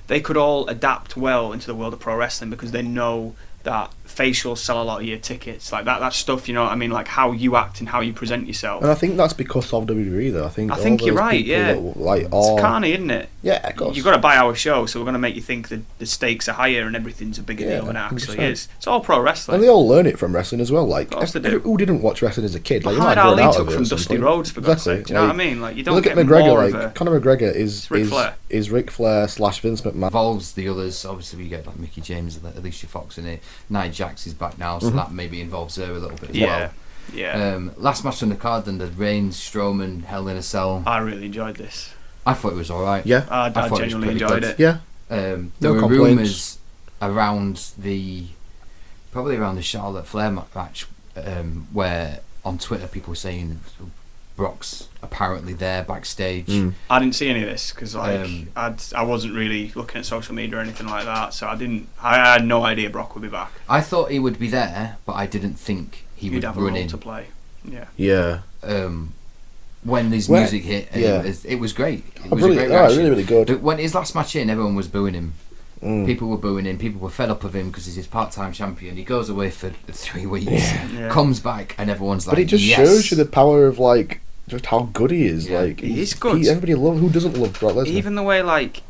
they could all adapt well into the world of pro wrestling because they know that facials sell a lot of your tickets, like that stuff. You know what I mean? Like how you act and how you present yourself. And I think that's because of WWE, though. I think you're right. Yeah, it's carny, isn't it? Yeah, of course. You've got to buy our show, so we're going to make you think that the stakes are higher and everything's a bigger deal than it actually 100%. is. It's all pro wrestling. And they all learn it from wrestling as well. Like, of course they do. Who didn't watch wrestling as a kid? Like, Muhammad Ali took from Dusty Rhodes, for God's sake. Do you know what I mean? Like, you don't look get at McGregor. more Like, of a... Conor McGregor is Ric Flair / Vince McMahon. Involves the others. Obviously, we get like Mickey James, Alicia Fox in it. Nia Jax is back now, so that maybe involves her a little bit as well. Yeah. Last match on the card, then the Reigns, Strowman, Hell in a Cell. I really enjoyed this. I thought it was alright. Yeah, I genuinely enjoyed it. Yeah. There were rumours around probably around the Charlotte Flair match, where on Twitter people were saying Brock's apparently there backstage. I didn't see any of this because I wasn't really looking at social media or anything like that, so I had no idea Brock would be back. I thought he would be there, but I didn't think he would have a run role in to play. Yeah. When his music hit, it was great. It was a great really, really good. But when his last match in, everyone was booing him. People were booing him. People were fed up of him because he's his part-time champion. He goes away for 3 weeks, comes back, and everyone's like, but it just shows you the power of like just how good he is. Yeah. Like he's good. Everybody who doesn't love Brock Lesnar? Even the way, like,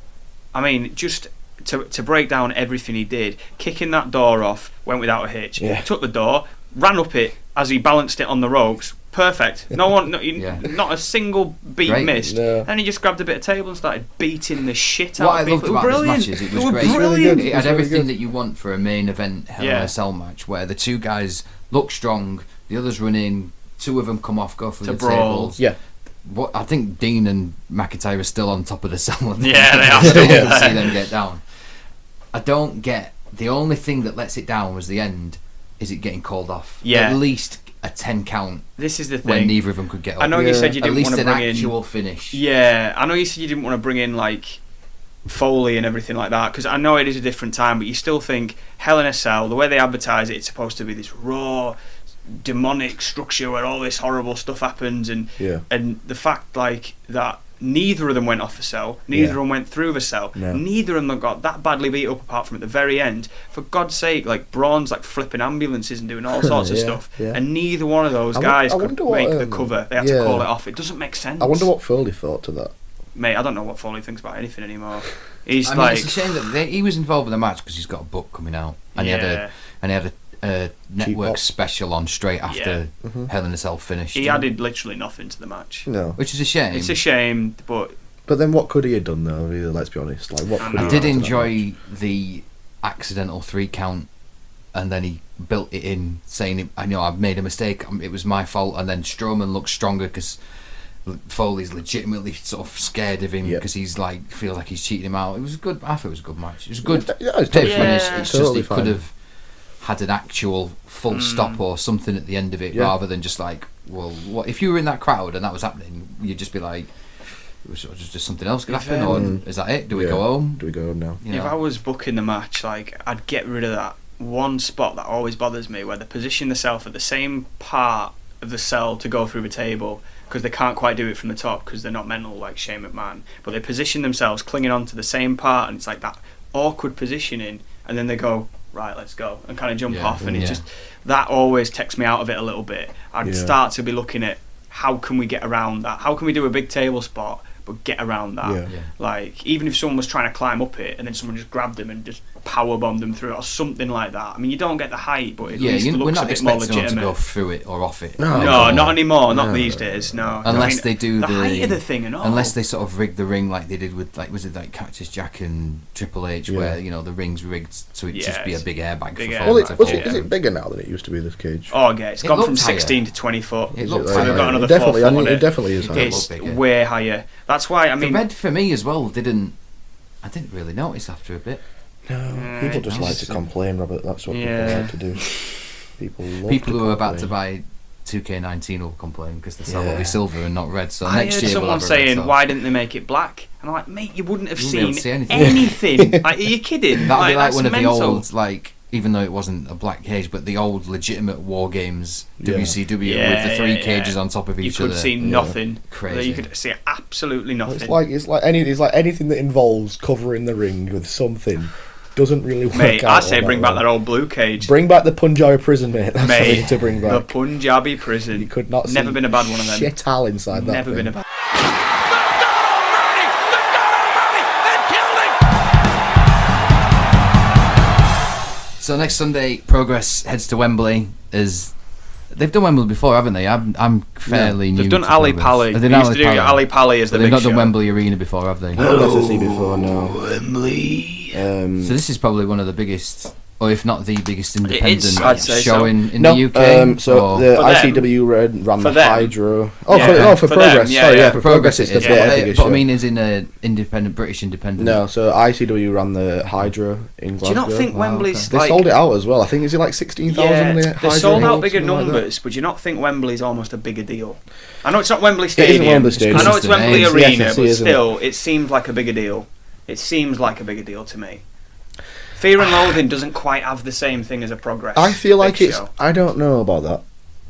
I mean, just to break down everything he did, kicking that door off, went without a hitch. Took the door, ran up it as he balanced it on the ropes. Perfect. Not a single beat missed. No. And he just grabbed a bit of table and started beating the shit out of people. What I loved about his matches, it was great. Brilliant. It had everything that you want for a main event Hell in a Cell match, where the two guys look strong, the others run in, two of them come off, go through the tables. Yeah. What I think Dean and McIntyre are still on top of the cell. Yeah, they are. I see them get down. I don't get. The only thing that lets it down was the end. Is it getting called off? Yeah. At least a 10 count. This is the thing. When neither of them could get up. I know you said you didn't want to bring in... At least an actual finish. Yeah, I know you said you didn't want to bring in, like, Foley and everything like that, because I know it is a different time, but you still think Hell in a Cell, the way they advertise it, it's supposed to be this raw, demonic structure where all this horrible stuff happens, and the fact, like, that neither of them went off the cell, neither of them went through the cell, neither of them got that badly beat up apart from at the very end. For God's sake, like, Braun's like flipping ambulances and doing all sorts of stuff, and neither one of those guys could make the cover. They had to call it off. It doesn't make sense. I wonder what Foley thought to that. Mate, I don't know what Foley thinks about anything anymore. It's a shame that he was involved in the match because he's got a book coming out, and he had a network special on straight after Hell in a Cell finished. He added literally nothing to the match. No, which is a shame. It's a shame, but then what could he have done though? Really, let's be honest. Like, what could I did enjoy the accidental 3 count, and then he built it in, saying, "I know I've made a mistake. It was my fault." And then Strowman looks stronger because Foley's legitimately sort of scared of him because he's like feels like he's cheating him out. It was good. I thought it was a good match. It was a good finish. It's just it could have had an actual full stop or something at the end of it, rather than just like, well, what if you were in that crowd and that was happening? You'd just be like, just something else could happen, or is that it? Do we go home? Do we go home now? If I was booking the match, like, I'd get rid of that one spot that always bothers me, where they position themselves at the same part of the cell to go through the table, because they can't quite do it from the top because they're not mental like Shane McMahon, but they position themselves clinging on to the same part, and it's like that awkward positioning, and then they go, right, let's go, and kind of jump off, and it's just, that always takes me out of it a little bit. I'd start to be looking at, how can we get around that? How can we do a big table spot but get around that? Like, even if someone was trying to climb up it and then someone just grabbed them and just power bombed them through it or something like that. I mean, you don't get the height, but at least it looks a bit more legitimate. To go through it or off it. No, not anymore. Not these days. No. Unless they do the height of the thing and all. Unless they sort of rig the ring like they did with, like, was it like Cactus Jack and Triple H, where the ring's rigged so it just be a big airbag. Is it bigger now than it used to be, this cage? Oh yeah, it's gone from 16 to 20 foot. It looks so they've got another 4 foot on it. It definitely is. It's way higher. That's why, I mean, the red for me as well I didn't really notice after a bit. No, people just like to complain, Robert. That's what people like to do. People who are about to buy 2K19 will complain because the cell will be silver and not red. So next year someone we'll have saying, why didn't they make it black? And I'm like, mate, you wouldn't have seen anything. Like, are you kidding? That'd be like one of the old, like, even though it wasn't a black cage, but the old legitimate War Games WCW with the 3 cages on top of each other. You could see nothing. Crazy. You could see absolutely nothing. It's like anything that involves covering the ring with something doesn't really work out. Mate, I say bring back that old blue cage. Bring back the Punjabi prison, mate. That's what we need to bring back. The Punjabi prison. You could not see never been a bad one of them. Shit all inside that. Never been a bad. So next Sunday, Progress heads to Wembley. They've done Wembley before, haven't they? I'm fairly new. They've done Ali Pali. They used to do Ali Pali as the big show. They've not done Wembley Arena before, have they? I've never seen before, no. Wembley. So this is probably one of the biggest, or if not the biggest independent show in the UK. So the ICW ran the Hydro. For Progress. For Progress it's the biggest show. But I mean, is in a British independent. No, so ICW ran the Hydro in Glasgow. Do you not think Wembley's They sold it out as well. I think is it like 16,000? They sold out bigger numbers, but do you not think Wembley's almost a bigger deal? I know it's not Wembley Stadium. It isn't Wembley Stadium. I know it's Wembley Arena, but still, it seems like a bigger deal. It seems like a bigger deal to me. Fear and Loathing doesn't quite have the same thing as a Progress. I feel like it's... I don't know about that.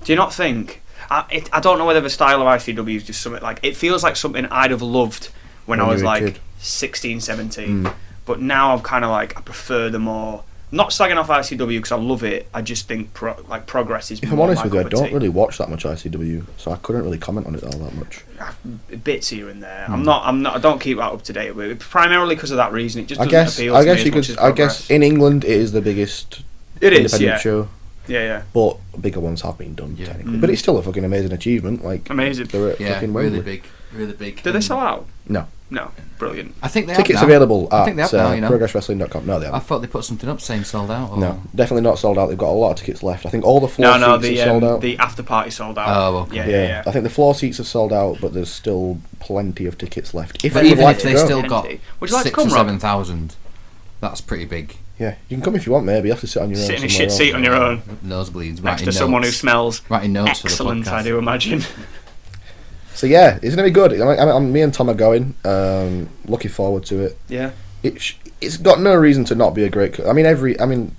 Do you not think? I don't know whether the style of ICW is just something like... It feels like something I'd have loved when I was like 16, 17. But now I'm kind of like, I prefer the more... Not slagging off ICW because I love it. I just think Progress is. If I'm honest with you, I don't really watch that much ICW, so I couldn't really comment on it all that much. Bits here and there. I'm not. I don't keep that up to date with it. Primarily because of that reason. It just doesn't appeal to me as much as Progress. I guess in England it is the biggest independent show. Yeah. But bigger ones have been done technically. But it's still a fucking amazing achievement. Like amazing. They're at fucking Wembley. Really big. Did they sell out? No, brilliant. I think they tickets have now. Available at progresswrestling.com. No, they haven't. I thought they put something up saying sold out. Or... No, definitely not sold out. They've got a lot of tickets left. I think all the floor seats are sold out. The after party sold out. Oh, okay. Yeah. I think the floor seats are sold out, but there's still plenty of tickets left. If even if they still got would you like 6,000 or 7,000, that's pretty big. Yeah, you can come if you want. Maybe you have to sit on your own. Sit in a shit seat on your own. Nosebleeds. Next to someone who smells writing notes excellent. For the podcast. I do imagine. So yeah, it's gonna be good. Me and Tom are going. Looking forward to it. Yeah. It's got no reason to not be a great. I won't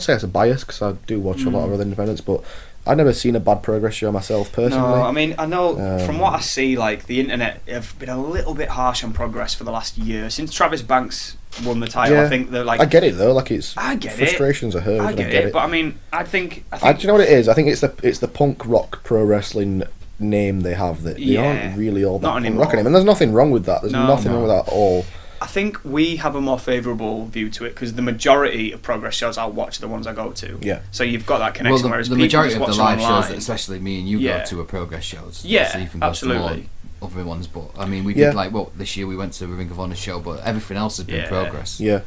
say it's a bias because I do watch a lot of other independents, but I've never seen a bad Progress show myself personally. No, I mean I know from what I see, like the internet have been a little bit harsh on Progress for the last year since Travis Banks won the title. Yeah. I think they're like. I get it though. Like I get frustrations are heard. I get it, but I mean, I think. Do you know what it is? I think it's the punk rock pro wrestling name they have that they aren't really all that punk rock anymore. And there's nothing wrong with that. There's nothing wrong with that at all. I think we have a more favourable view to it because the majority of Progress shows I'll watch the ones I go to. Yeah. So you've got that connection. Well, whereas the majority of the live online, shows, that especially me and you go to, are Progress shows. Yeah, so you can go absolutely. To more other ones, but I mean, we did this year we went to a Ring of Honor show, but everything else has been Progress. Yeah.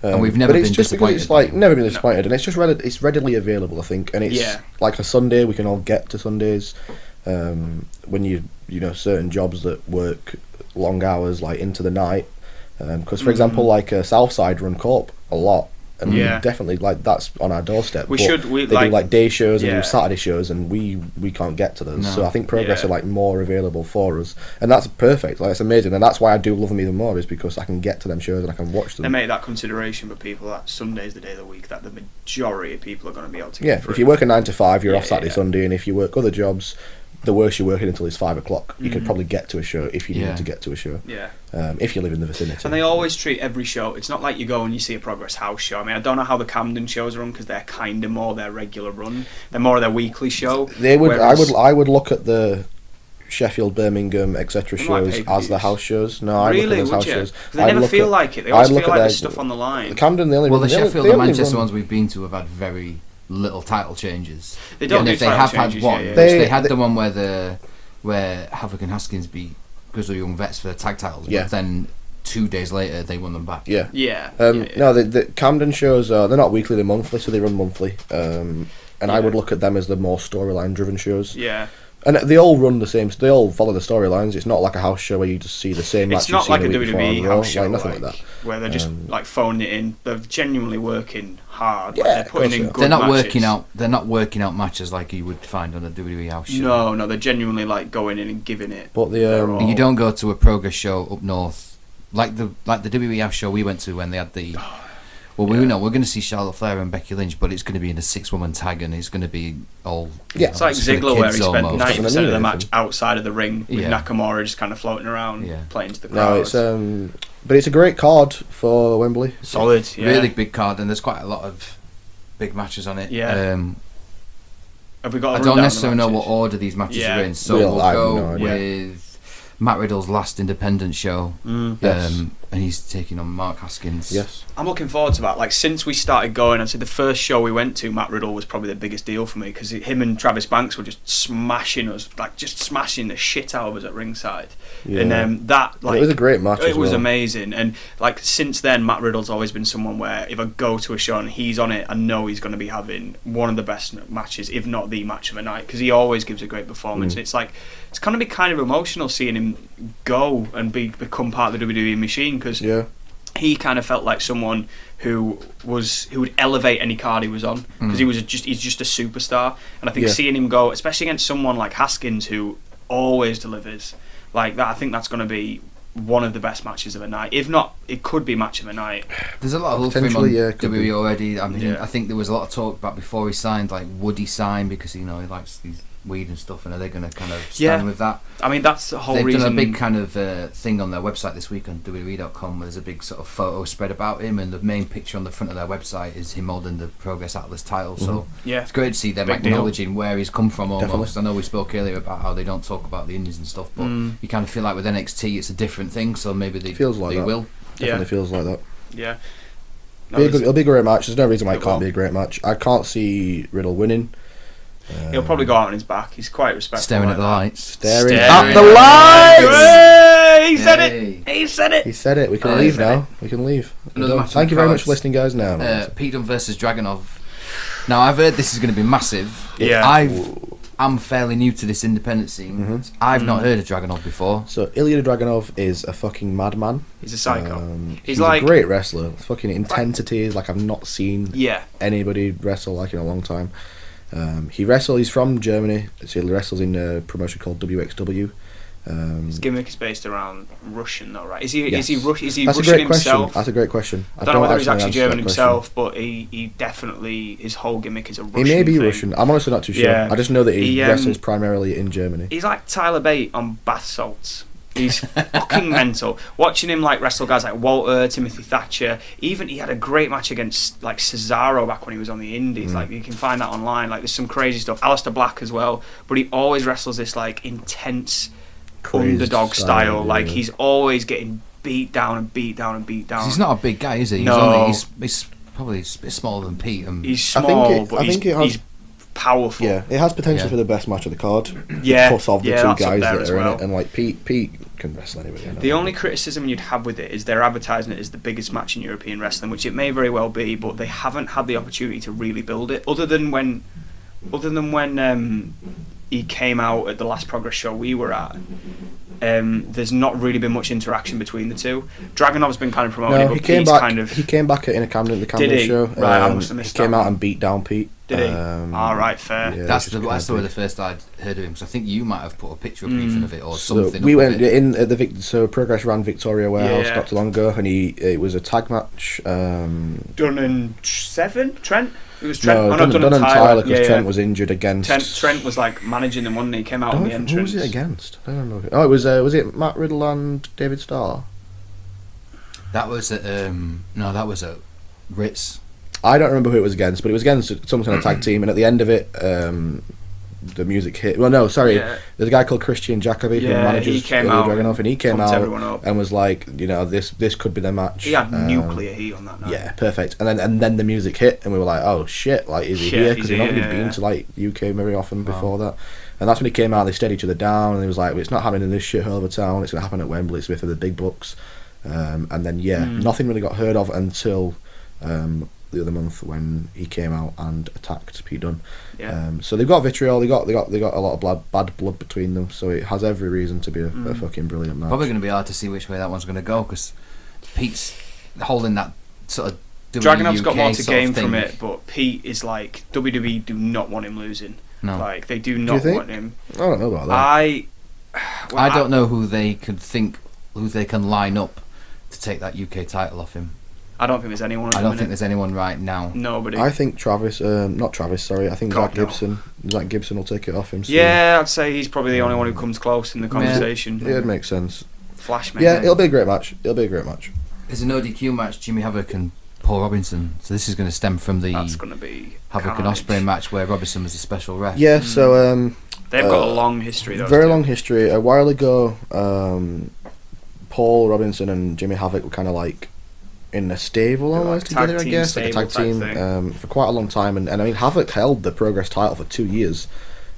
And we've never been disappointed. It's like never been disappointed, and it's just it's readily available, I think, and it's like a Sunday. We can all get to Sundays. When you certain jobs that work long hours, like into the night. Because for example, like Southside run co-op a lot, and definitely like that's on our doorstep. We do like day shows and do Saturday shows, and we can't get to those. No. So I think Progress are like more available for us, and that's perfect. Like it's amazing, and that's why I do love them even more, is because I can get to them shows and I can watch them. They make that consideration for people that Sunday's the day of the week that the majority of people are going to be able to get through. If you work a 9 to 5, you're off Saturday, Sunday, and if you work other jobs, the worst you're working until is 5 o'clock. You could probably get to a show if you need to get to a show. Yeah. If you live in the vicinity. And they always treat every show. It's not like you go and you see a Progress House show. I mean, I don't know how the Camden shows run because they're kind of more their regular run. They're more of their weekly show. They would. I would look at the Sheffield, Birmingham, etc. shows as the house shows. No, I look at those house shows. They never feel like it. They always feel like there's stuff on the line. Camden, the Sheffield and Manchester ones we've been to have had very little title changes. They don't. And if they have had one, they had the one where Havoc and Haskins beat Grizzly Young Vets for the tag titles, but then 2 days later they won them back. No, the Camden shows they're not weekly, they're monthly, so they run monthly. I would look at them as the more storyline driven shows. Yeah. And they all run the same. They all follow the storylines. It's not like a house show where you just see the same match. It's not like a WWE house show, nothing like that, where they're just like phoning it in. They're genuinely working hard. Yeah, they're putting in good They're not matches. working out. They're not working out matches like you would find on a WWE house show. No, they're genuinely like going in and giving it. But you don't go to a Progress show up north like the WWE house show we went to when they had the. Well, we know we're going to see Charlotte Flair and Becky Lynch, but it's going to be in a 6-woman tag, and it's going to be all. Yeah, it's like Ziggler, where he spent 90% of the match anything. outside of the ring with Nakamura just kind of floating around, playing to the No, crowd. it's but it's a great card for Wembley. Solid, really big card, and there's quite a lot of big matches on it. Yeah. Have we got? I don't necessarily know what order these matches are in, so we'll go with Matt Riddle's last independent show, and he's taking on Mark Haskins. Yes, I'm looking forward to that. Like since we started going, I'd say the first show we went to, Matt Riddle was probably the biggest deal for me because him and Travis Banks were just smashing us, like just smashing the shit out of us at ringside. Yeah. And that like it was a great match. It was amazing, and like since then, Matt Riddle's always been someone where if I go to a show and he's on it, I know he's going to be having one of the best matches, if not the match of the night, because he always gives a great performance. And it's like it's going to be kind of emotional seeing him go and become part of the WWE machine because he kind of felt like someone who would elevate any card he was on because he's just a superstar. And I think seeing him go, especially against someone like Haskins who always delivers like that, I think that's going to be one of the best matches of the night. If not, it could be match of the night. There's a lot of love for him on WWE already. I mean, I think there was a lot of talk about before he signed, like would he sign because he likes these weed and stuff, and are they going to kind of stand with that? I mean, that's the whole reason. They've done a big kind of thing on their website this week on WWE.com where there's a big sort of photo spread about him, and the main picture on the front of their website is him holding the Progress Atlas title. So it's great to see them acknowledging where he's come from almost. Definitely. I know we spoke earlier about how they don't talk about the indies and stuff, but you kind of feel like with NXT it's a different thing, so maybe they will. Definitely feels like that. Yeah. It'll be a great match. There's no reason why it can't be a great match. I can't see Riddle winning. He'll probably go out on his back. He's quite respectful. Staring at the lights. Staring at the lights! He said it! He said it! He said it. We can leave now. We can leave. Thank you very much for listening, guys. Now, Pete Dunne versus Dragunov. Now, I've heard this is going to be massive. Yeah. I'm fairly new to this independent scene. I've not heard of Dragunov before. So, Ilya Dragunov is a fucking madman. He's a psycho. He's like a great wrestler. Fucking intensity is like I've not seen anybody wrestle like in a long time. He's from Germany, so he wrestles in a promotion called WXW. His gimmick is based around Russian, though, right? Is he Russian himself? That's a great question. I don't know whether he's actually German himself, but he definitely, his whole gimmick is a Russian. He may be thing. Russian. I'm honestly not too sure. I just know that he wrestles primarily in Germany. He's like Tyler Bate on bath salts. He's fucking mental. Watching him like wrestle guys like Walter, Timothy Thatcher. Even he had a great match against like Cesaro back when he was on the Indies. Like you can find that online. Like there's some crazy stuff. Aleister Black as well. But he always wrestles this like intense underdog style. Like he's always getting beat down and beat down and beat down. He's not a big guy, is he? He's probably a bit smaller than Pete. He's small, but he's powerful. Yeah, it has potential for the best match of the card. Yeah, plus of the two guys that are well. in it, and like Pete can wrestle anybody. The only criticism you'd have with it is they're advertising it as the biggest match in European wrestling, which it may very well be, but they haven't had the opportunity to really build it. Other than when he came out at the last Progress show we were at, there's not really been much interaction between the two. Dragunov's been kind of promoted, No, but he came Pete's back. kind of... He came back at the Camden show. Right, I must have missed he came that out one. and beat down Pete. Did he? Right, fair. Yeah, That's the way the first I'd heard of him, because I think you might have put a picture up even of it or So something. we up went of it. in at the so Progress ran Victoria Warehouse Yeah. not too long ago, and it was a tag match. Done in 7? Trent? It was Trent. No, Oh, no, Dunn and Tyler, because Yeah, Trent was injured against. Trent was like managing them, wasn't he? He came out on the entrance. Who was it against? I don't know. Oh, it was it Matt Riddle and David Starr? That was at no, that was at Ritz. I don't remember who it was against, but it was against some kind of tag team, and at the end of it, the music hit. Well, no, sorry. Yeah. There's a guy called Christian Jacobi who Yeah, manages he came Ilya out Dragunov, and he came pumped out everyone up. and was like, this could be the match. He had nuclear heat on that night. Yeah, perfect. And then the music hit, and we were like, oh shit, like is he Shit, here? he's Because he'd not really here, been yeah. to like UK very often before that. And that's when he came out. They stared each other down, and he was like, well, it's not happening in this shithole of a town. It's going to happen at Wembley. It's for the big bucks. And then nothing really got heard of until the other month when he came out and attacked Pete Dunne. Yeah. So they've got vitriol. They got a lot of bad blood between them. So it has every reason to be a fucking brilliant match. Probably going to be hard to see which way that one's going to go, because Pete's holding that sort of Dragunov's got more to sort of gain from thing. it, but Pete is like, WWE do not want him losing. No. Like, they do you not think? want him. I don't know about that. I don't know who they can line up to take that UK title off him. I don't think there's anyone. I don't think there's anyone right now. Nobody. I think not Travis, sorry. I think God, Zach Gibson. Zach Gibson will take it off him soon. Yeah, I'd say he's probably the only one who comes close in the conversation. Yeah, it makes sense. Flash, maybe. Yeah, it'll be a great match. There's a no DQ match, Jimmy Havoc and Paul Robinson. So this is going to stem from the That's going to be Havoc and carnage. Ospreay match where Robinson was the special ref. Yeah, so They've got a long history, though. very long history. A while ago, Paul Robinson and Jimmy Havoc were kind of like in a stable They're almost like together, I tag guess, team, like a tag stable team type thing. for quite a long time. And I mean, Havoc held the Progress title for 2 years,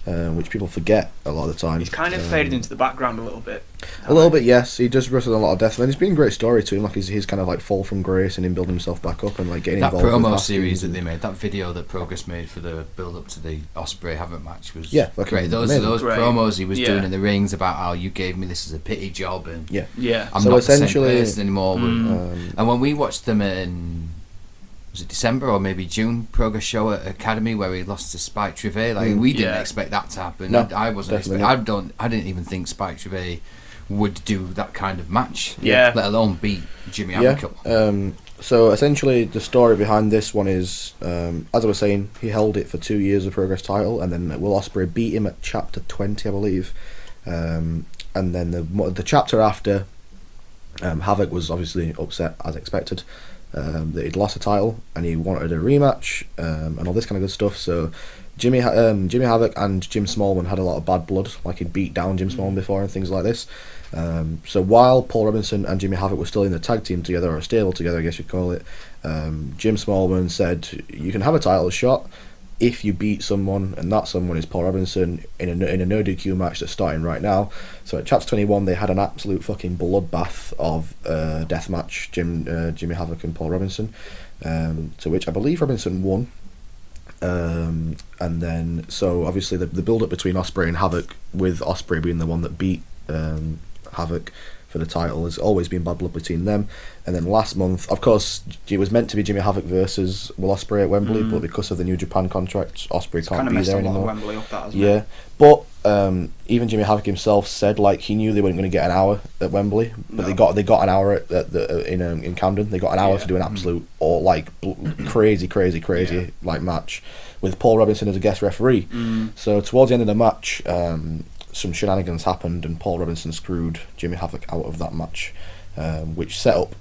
which people forget a lot of the time. He's kind of faded into the background a little bit. A little bit, yes. He does wrestle a lot of death, and it's been a great story to him. Like his kind of like fall from grace and him building himself back up and like getting That involved. promo with series that and- they made, that video that Progress made for the build up to the Ospreay Havoc match was fucking great. Those amazing. Great. promos he was Yeah. doing in the rings about how you gave me this as a pity job and Yeah. I'm So not the same essentially- person anymore. And when we watched them in, was it December or maybe June, Progress show at Academy where he lost to Spike Trivet, like we didn't Yeah. expect that to happen. No, I wasn't definitely expecting. I didn't even think Spike Trivet would do that kind of match. Yeah. Let alone beat Jimmy Yeah. Havoc. So essentially, the story behind this one is, as I was saying, he held it for 2 years, the Progress title, and then Will Ospreay beat him at Chapter 20, I believe. And then the chapter after, Havoc was obviously upset as expected that he'd lost the title, and he wanted a rematch and all this kind of good stuff. So Jimmy Havoc and Jim Smallman had a lot of bad blood, like he'd beat down Jim Smallman before and things like this. So while Paul Robinson and Jimmy Havoc were still in the tag team together, or a stable together, I guess you'd call it, Jim Smallman said, you can have a title shot if you beat someone, and that someone is Paul Robinson in a no DQ match that's starting right now. So at Chapter 21 they had an absolute fucking bloodbath of death match, Jimmy Havoc and Paul Robinson, to which I believe Robinson won. And then so obviously the build up between Ospreay and Havoc, with Ospreay being the one that beat Havoc for the title, has always been bad blood between them. And then last month, of course, it was meant to be Jimmy Havoc versus Will Ospreay at Wembley, but because of the New Japan contract, Ospreay can't be there anymore. Wembley up that, hasn't Yeah, it? but even Jimmy Havoc himself said like he knew they weren't going to get an hour at Wembley, but No. they got an hour in Camden. They got an hour to do an absolute or like crazy like match with Paul Robinson as a guest referee. So towards the end of the match, some shenanigans happened and Paul Robinson screwed Jimmy Havoc out of that match, which set up.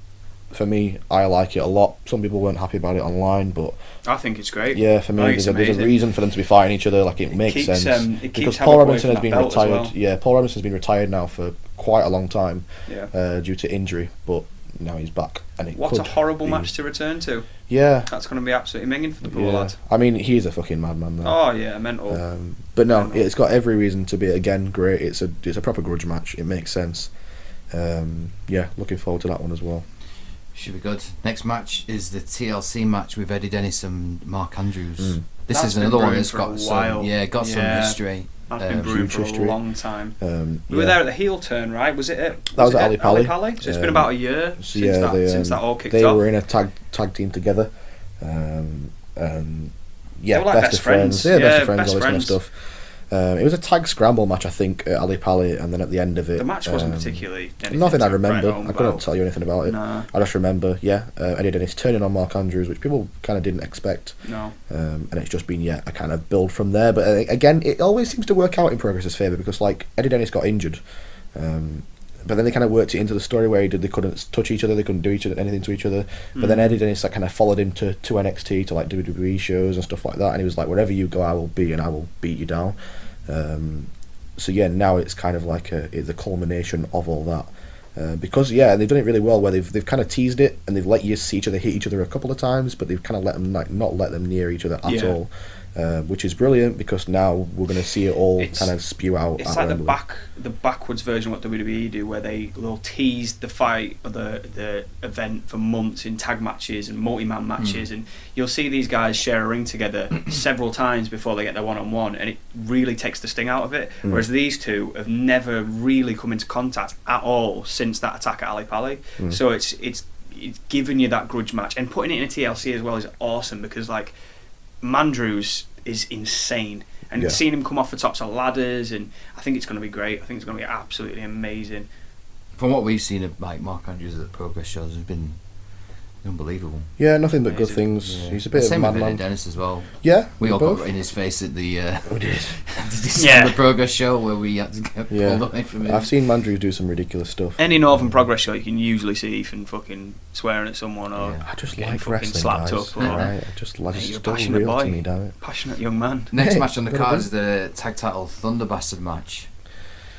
For me, I like it a lot. Some people weren't happy about it online, but I think it's great. yeah, for me, I think there's a reason for them to be fighting each other. Like it makes keeps, sense it because keeps Paul Havoc away Robinson from has been that belt as retired. well. Yeah, Paul Robinson's been retired now for quite a long time Yeah. due to injury, but now he's back. And it What a could horrible be- match to return to. Yeah, That's going to be absolutely minging for the poor yeah. lad. I mean, he's a fucking madman though. Oh yeah, mental. But no, Mental. it's got every reason to be again great. It's a proper grudge match. It makes sense. Yeah, looking forward to that one as well. Should be good. Next match is the TLC match with Eddie Dennis and Mark Andrews. This That's is been another one brewing that's for a got while. some, some Yeah. history. That's been brewing huge for history. a long time. We Yeah. were there at the heel turn, right? Was it at... That was at Ali Pali. So it's been about a year since that all kicked off. They were in a tag team together. Yeah, they were like best of friends. Yeah, best of friends, all this kind of stuff. It was a tag scramble match, I think, at Ali Pali, and then at the end of it... The match wasn't particularly... Nothing I remember. I couldn't tell you anything about it. Nah. I just remember, Eddie Dennis turning on Mark Andrews, which people kind of didn't expect. No. And it's just been, a kind of build from there. But again, it always seems to work out in Progress's favour, because, like, Eddie Dennis got injured. But then they kind of worked it into the story where they couldn't touch each other, they couldn't do anything to each other. But then Eddie Dennis kind of followed him to NXT, to like WWE shows and stuff like that, and he was like, wherever you go, I will be, and I will beat you down. So now it's kind of like the culmination of all that. Because they've done it really well, where they've kind of teased it, and they've let you see each other hit each other a couple of times, but they've kind of let them not let them near each other at all. Which is brilliant, because now we're going to see it all kind of spew out. It's like the backwards version of what WWE do, where they'll tease the fight or the event for months in tag matches and multi-man matches, and you'll see these guys share a ring together several times before they get their one-on-one, and it really takes the sting out of it. Whereas these two have never really come into contact at all since that attack at Ali Pali. So it's giving you that grudge match, and putting it in a TLC as well is awesome, because like Mandrews is insane, and seeing him come off the tops of ladders, and I think it's going to be great. I think it's going to be absolutely amazing. From what we've seen of like Mark Andrews at the Progress shows, has been unbelievable. Yeah, nothing but good things. He's a bit of a madman. Dennis as well. Yeah, we all both got in his face at the we did. the Progress show where we had to get pulled away from him. I've seen Mandrews do some ridiculous stuff. Any Northern Progress show, you can usually see Ethan fucking swearing at someone, or I just getting like wrestling, slapped guys. up. Or, I just like you're it's a still passionate real boy, to me, damn it. passionate young man. Next match on the card is the tag title Thunder Bastard match.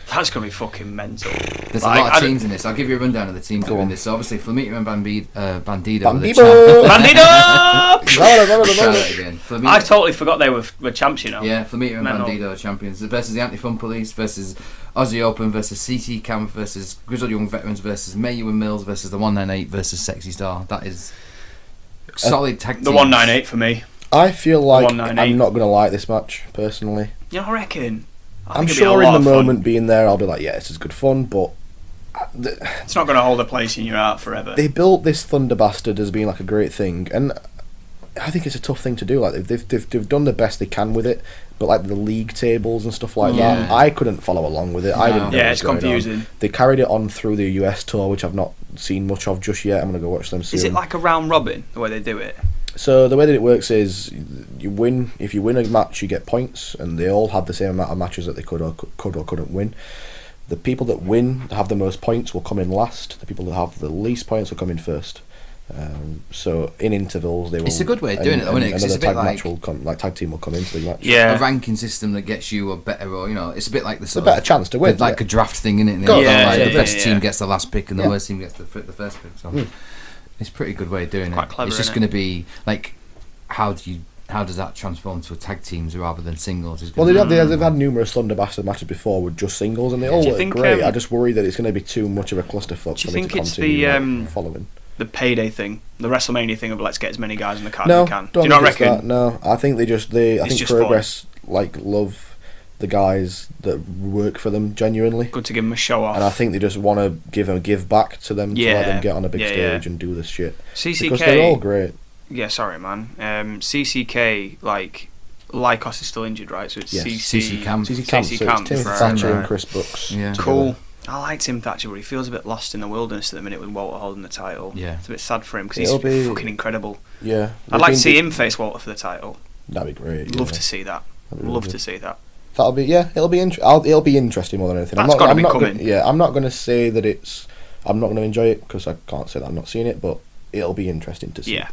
That's going to be fucking mental. There's a lot of teams in this. I'll give you a rundown of the teams who are in this. So obviously, Flamita and Bandido. Bandido! Try that again. I totally forgot they were champs, you know. Yeah, Flamita and Bandido are champions. Versus the Anti-Fun Police, versus Aussie Open, versus CT Camp, versus Grizzled Young Veterans, versus Mayu and Mills, versus the 198, versus Sexy Star. That is solid tag teams. The 198 for me. I feel like I'm not going to like this match, personally. Yeah, I reckon. I'm sure in the moment being there, I'll be like, yeah, this is good fun, but it's not going to hold a place in your heart forever. They built this Thunder Bastard as being like a great thing, and I think it's a tough thing to do. Like they've done the best they can with it, but like the league tables and stuff like that, I couldn't follow along with it. I didn't know what was going confusing. On. They carried it on through the US tour, which I've not seen much of just yet. I'm going to go watch them soon. Is it like a round robin, the way they do it? So the way that it works is you win. If you win a match, you get points, and they all had the same amount of matches that they could or couldn't win. The people that win, that have the most points, will come in last. The people that have the least points will come in first. So in intervals, they will. It's a good way of doing it, though, isn't it? 'Cause Another it's a bit tag like match will come, like tag team will come into the match. Yeah, a ranking system that gets you a better, or it's a bit like the better chance to win, like a draft thing, isn't it? The best team gets the last pick, and the worst team gets the first pick. So it's a pretty good way of doing it. Quite clever. It's just going to be like, how does that transform to a tag teams rather than singles? Well, they've had numerous Thunder Bastard matches before with just singles, and they all work great. I just worry that it's going to be too much of a clusterfuck for me to continue following. The payday thing, the WrestleMania thing of let's get as many guys in the card as we can. Do you not reckon? That, no, I think I think Progress love the guys that work for them genuinely. Good to give them a show off, and I think they just want to give back to them to let them get on a big stage and do this shit. CCK, because they're all great. Yeah, sorry, man. CCK, Lycos is still injured, right? So it's CC Camp. CC Camp. So it's Timothy Thatcher and Chris Brooks. Yeah. Cool. I like Tim Thatcher, but he feels a bit lost in the wilderness at the minute with Walter holding the title. Yeah. It's a bit sad for him because he's fucking incredible. Yeah. I'd like to see him face Walter for the title. That'd be great. Love to see that. Love to see that. That'll be it'll be interesting more than anything. That's got to be coming. I'm not going to say that I'm not going to enjoy it because I can't say that I'm not seeing it, but it'll be interesting to see. Yeah.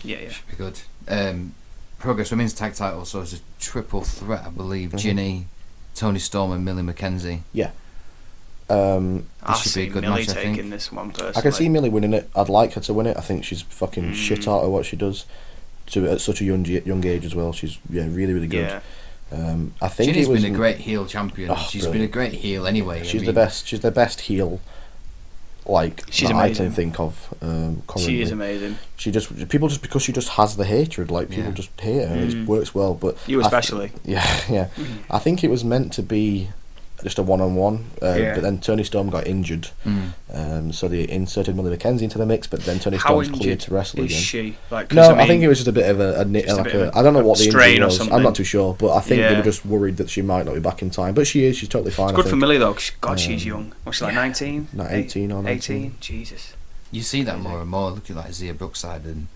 Should be good. Progress Women's Tag Title, so it's a triple threat, I believe. Ginny, Toni Storm, and Millie McKenzie. Yeah. I should be a good Millie match, I taking think. this one personally. I can see Millie winning it. I'd like her to win it. I think she's fucking shit out of what she does at such a young age as well. She's really, really good. Yeah. I think Ginny's been a great heel champion. She's brilliant. been a great heel anyway. She's the best. She's the best heel like She's that I amazing. can think of. Currently. She is amazing. People just because she just has the hatred, like people just hate her. And it works well, but You especially. yeah. I think it was meant to be just a one-on-one, but then Toni Storm got injured, so they inserted Millie McKenzie into the mix. But then Toni Storm's cleared to wrestle again. Is she? Like, No, I think it was just a bit of I don't know what the injury was. Something. I'm not too sure, but I think they were just worried that she might not be back in time. But she is. She's totally fine. It's good for Millie though. Cause God, she's young. What's she like? 19? Not 18 or 19. 18. Jesus. You see that more and more. Look at like Zia Brookside, and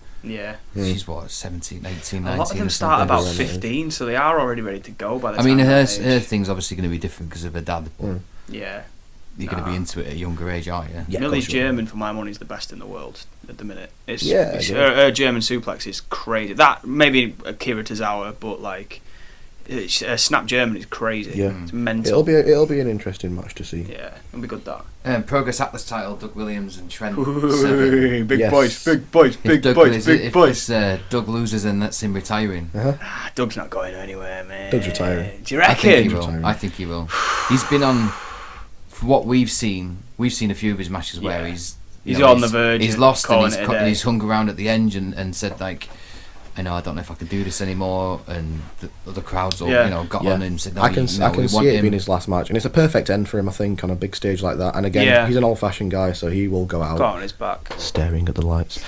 she's what 17, 18, 19. A lot of them start about 15, so they are already ready to go by the I time. mean, her thing's obviously going to be different because of her dad. But yeah. You're going to be into it at a younger age, aren't you? Yeah, Millie's German, for my money, is the best in the world at the minute. Yeah, her German suplex is crazy. That maybe Akira Tozawa, but like Snap German is crazy. Yeah, it's mental. It'll be an interesting match to see. Yeah, it'll be good that. Progress Atlas title: Doug Williams and Trent. Big boys. If Doug loses, then that's him retiring. Doug's not going anywhere, man. Doug's retiring. Do you reckon? I think he will. He's been on. For what we've seen a few of his matches where he's on the verge. He's lost and he's hung around at the end and said like, I don't know if I can do this anymore, and the crowds all got on him and said, no, I can see it being his last match, and it's a perfect end for him, I think, on a big stage like that. And again, he's an old-fashioned guy, so he will go out on his back, staring at the lights.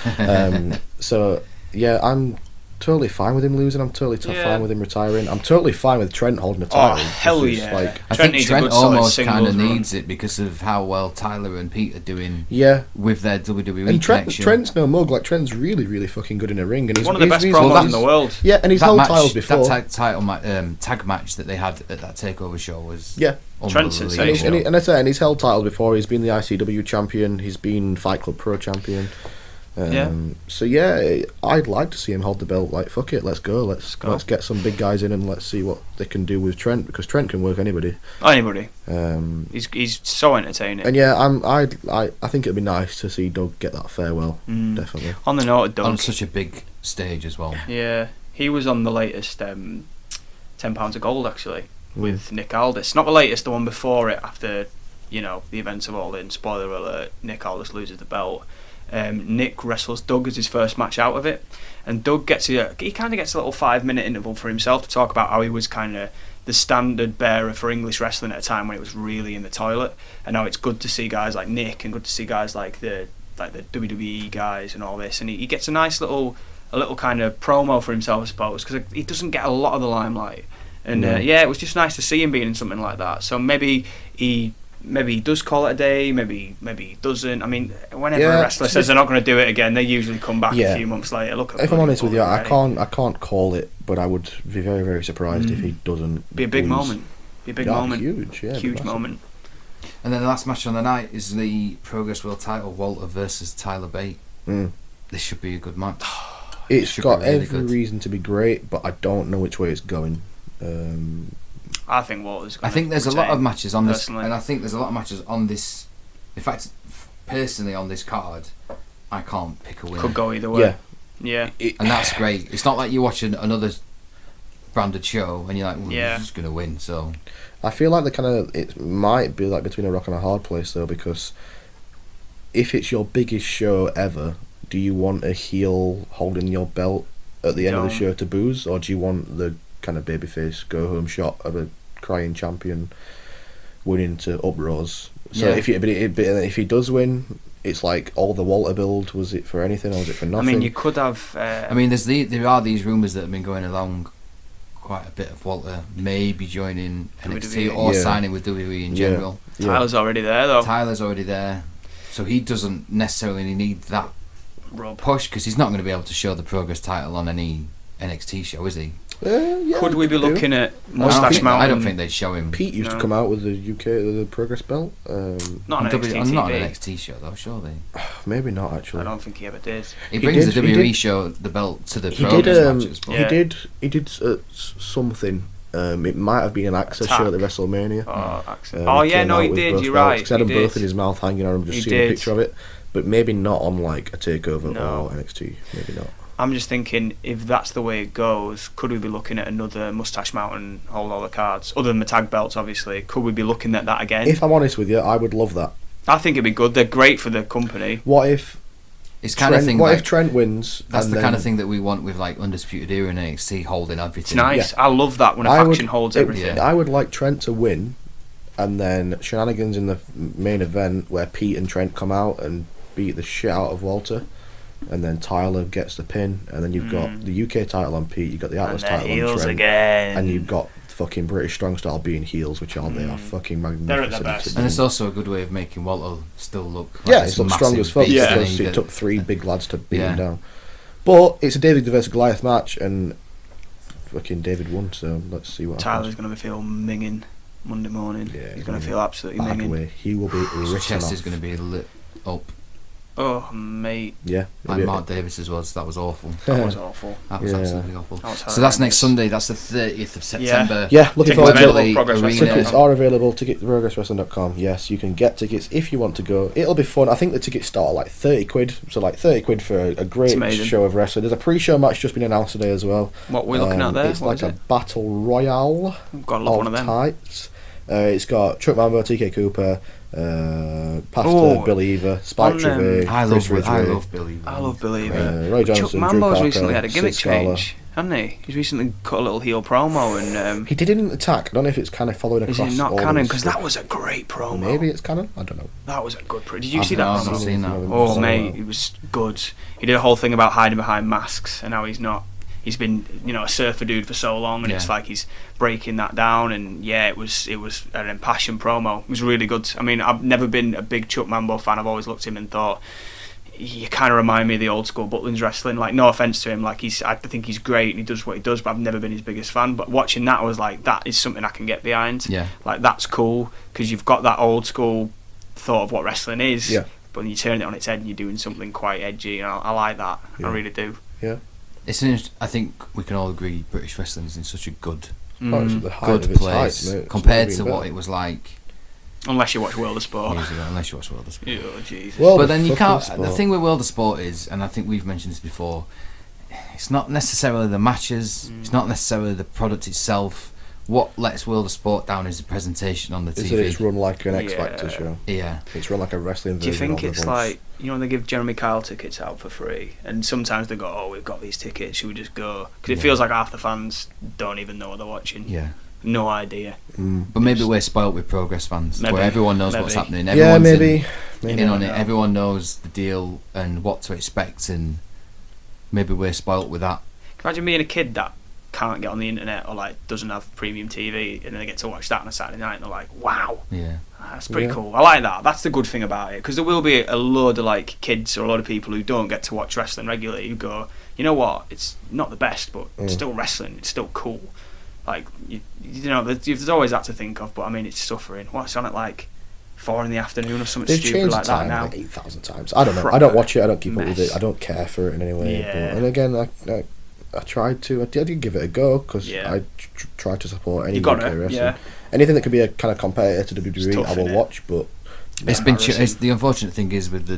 So yeah, I'm totally fine with him losing. I'm totally fine with him retiring. I'm totally fine with Trent holding the title. Oh hell yeah! Like, I think Trent almost kind of needs it because of how well Tyler and Pete are doing. Yeah, with their WWE and connection. Trent's no mug. Like Trent's really, really fucking good in a ring, and he's one of the best promos in the world. Yeah, and he's held titles before. That tag match that they had at that takeover show was Trent's sensational. And he's held titles before. He's been the ICW champion. He's been Fight Club Pro champion. So yeah, I'd like to see him hold the belt. Like, fuck it, let's go. Let's get some big guys in and let's see what they can do with Trent, because Trent can work anybody. He's so entertaining. And yeah, I think it'd be nice to see Doug get that farewell. Definitely. On the note of Doug, on such a big stage as well. Yeah, he was on the latest £10 of Gold actually with Nick Aldis. Not the latest, the one before it. After the events of All In. Spoiler alert: Nick Aldis loses the belt. Nick wrestles Doug as his first match out of it, and Doug he kind of gets a little 5-minute interval for himself to talk about how he was kind of the standard bearer for English wrestling at a time when it was really in the toilet, and how it's good to see guys like Nick and good to see guys like the WWE guys and all this, and he gets a nice little kind of promo for himself, I suppose, because he doesn't get a lot of the limelight, and it was just nice to see him being in something like that. So maybe he does call it a day, maybe he doesn't. I mean, whenever a wrestler says they're not going to do it again, they usually come back a few months later. If I'm honest with you, I can't call it, but I would be very, very surprised if he doesn't. Be a big moment. Huge moment. And then the last match on the night is the Progress World title, Walter versus Tyler Bate. This should be a good match. It's got every reason to be great, but I don't know which way it's going. I think Walter's going to there's a lot of matches on this, and I think there's a lot of matches on this. In fact, personally on this card, I can't pick a winner. Could go either way. Yeah. And that's great. It's not like you're watching another branded show and you're like, who's just going to win? So I feel like it might be like between a rock and a hard place though, because if it's your biggest show ever, do you want a heel holding your belt at the end of the show to booze, or do you want the kind of babyface go home shot of a crying champion winning to uproars? So if he does win, it's like all the Walter build, was it for anything or was it for nothing? I mean, you could have. There are these rumours that have been going along quite a bit of Walter maybe joining NXT or signing with WWE in general. Tyler's already there though. So he doesn't necessarily need that push, because he's not going to be able to show the Progress title on any NXT show, is he? Could we be looking at Mustache Mountain? I don't think they'd show him. Pete used to come out with the Progress belt. Not on NXT not an NXT show though, surely. Maybe not actually. I don't think he ever did. He brings the WWE show the belt to the Progress matches. But He did something. It might have been an Access show at He WrestleMania. did. You're right. Because he had them both in his mouth hanging on. I'm just seeing a picture of it, but maybe not on like a takeover or NXT. Maybe not. I'm just thinking, if that's the way it goes, could we be looking at another Mustache Mountain hold all the cards, other than the tag belts, obviously? Could we be looking at that again? If I'm honest with you, I would love that. I think it'd be good. They're great for the company. What if it's kind of thing? What like, if Trent wins? That's the kind of thing that we want with like Undisputed Era and NXT holding everything. It's nice. I love that when a faction holds everything. I would like Trent to win, and then shenanigans in the main event where Pete and Trent come out and beat the shit out of Walter, and then Tyler gets the pin, and then you've got the UK title on Pete, you've got the Atlas title on Trent, and you've got fucking British Strong Style being heels, which they are fucking magnificent. They're at their best. And it's also a good way of making Walter still look like it's look strong as fuck, because it took 3 big lads to beat him down. But it's a David versus Goliath match, and fucking David won, so let's see what Tyler's happens. going to feel minging Monday morning. Yeah, he's going to feel absolutely minging. Way. He will be His written chest off. is going to be lit up. Oh, mate. Yeah. Like Mark Davis's was. That was awful. That was awful. That was absolutely awful. That was so that's next Sunday. That's the 30th of September. Yeah, looking forward to it. Tickets are available. Progresswrestling.com. Yes, you can get tickets if you want to go. It'll be fun. I think the tickets start at like 30 quid. So like 30 quid for a great show of wrestling. There's a pre-show match just been announced today as well. What we're looking at there? It's like a battle royale. Got to love one of them. Types. It's got Chuck Mambo, TK Cooper, Pastor, Billy Eva, Spike Trevay, I love Billy Eva. I love Billy Eva. Roy Johnson, Chuck Mambo's recently had a gimmick Sid Scala. change, hasn't he? He's recently cut a little heel promo, and he didn't attack. I don't know if it's kind of following across. Is it not all canon? these Because stuff. that was a great promo. Maybe it's canon. I don't know. That was a good promo. Did you see that promo? I've seen that. Oh, mate, it was good. He did a whole thing about hiding behind masks, and how he's not. He's been, a surfer dude for so long, and it's like he's breaking that down. And it was an impassioned promo. It was really good. I mean, I've never been a big Chuck Mambo fan. I've always looked at him and thought, you kind of remind me of the old school Butlins wrestling. Like, no offense to him, like I think he's great and he does what he does, but I've never been his biggest fan. But watching that, I was like, that is something I can get behind. Yeah, like that's cool because you've got that old school thought of what wrestling is. Yeah. But when you turn it on its head and you're doing something quite edgy, and I like that. Yeah. I really do. Yeah. I think we can all agree British wrestling is in such a good place compared to what it was like. Unless you watch World of Sport. Unless you watch World of Sport. Oh, Jesus. But then you can't. The thing with World of Sport is, and I think we've mentioned this before, it's not necessarily the matches. It's not necessarily the product itself. What lets World of Sport down is the presentation on the TV. It's run like an X Factor show. Yeah. It's run like a wrestling version. Do you think of it's like, they give Jeremy Kyle tickets out for free, and sometimes they go, oh, we've got these tickets, should we just go? Because it feels like half the fans don't even know what they're watching. Yeah. No idea. But maybe we're spoilt with Progress fans, where everyone knows what's happening. Everyone's maybe in on it. Everyone knows the deal and what to expect, and maybe we're spoilt with that. Can you imagine being a kid that can't get on the internet or like doesn't have premium TV, and then they get to watch that on a Saturday night and they're like, wow, that's pretty cool. I like that. That's the good thing about it, because there will be a load of like kids or a lot of people who don't get to watch wrestling regularly who go, you know what, it's not the best, but it's still wrestling, it's still cool. Like there's always that to think of, but I mean, it's suffering. What's on at like 4 p.m. or something They've stupid like that time now? like 8,000 times. I don't know. I don't watch it. I don't keep up with it. I don't care for it in any way. Yeah. But, and again, I tried to. I did give it a go because I tried to support any UK wrestling. Yeah. Anything that could be a kind of competitor to WWE, I will watch. But it's been. The unfortunate thing is with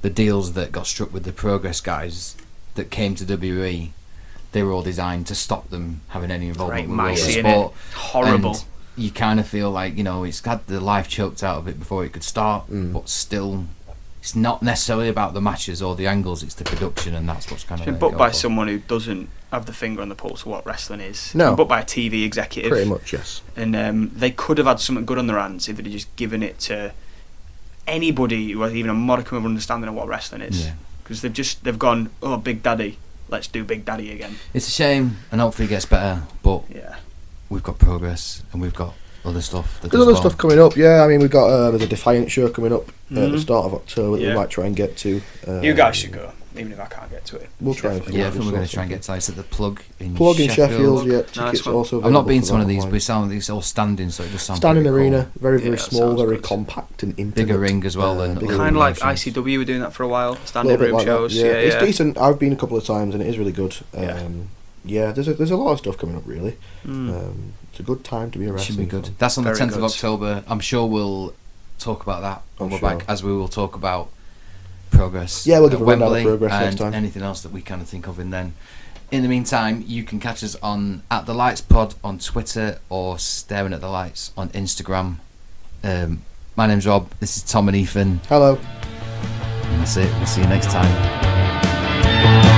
the deals that got struck with the Progress guys that came to WWE, they were all designed to stop them having any involvement with World of Sport. Horrible. And you kind of feel like it's had the life choked out of it before it could start, but still. It's not necessarily about the matches or the angles, it's the production, and that's what's kind of... It's been booked by someone who doesn't have the finger on the pulse of what wrestling is. No. It's been booked by a TV executive. Pretty much, yes. And they could have had something good on their hands if they'd just given it to anybody who has even a modicum of understanding of what wrestling is. Because they've gone, oh, Big Daddy, let's do Big Daddy again. It's a shame, and hopefully it gets better, but we've got Progress, and we've got other stuff. There's other stuff coming up, I mean, we've got there's a Defiant show coming up at the start of October that we might try and get to. You guys should go, even if I can't get to it. We'll try and I think we're going to try and get to it. It's at the Plug in Sheffield. Tickets also. I've not been to one of these, but it sounds like it's all standing, so it just sounds standing pretty arena, cool. very very small, very compact and intimate. Bigger ring as well. Than kind of like ICW were doing that for a while, standing room shows. It's decent. I've been a couple of times and it is really good. There's a lot of stuff coming up really. It's a good time to be a wrestling. Should be good. That's on the 10th of October. I'm sure we'll talk about that when we're back, as we will talk about Progress. Yeah, we'll give a Wembley rundown of Progress and next time. Anything else that we kind of think of, and then in the meantime, you can catch us on @TheLightsPod on Twitter or Staring at the Lights on Instagram. My name's Rob. This is Tom and Ethan. Hello. And that's it. We'll see you next time.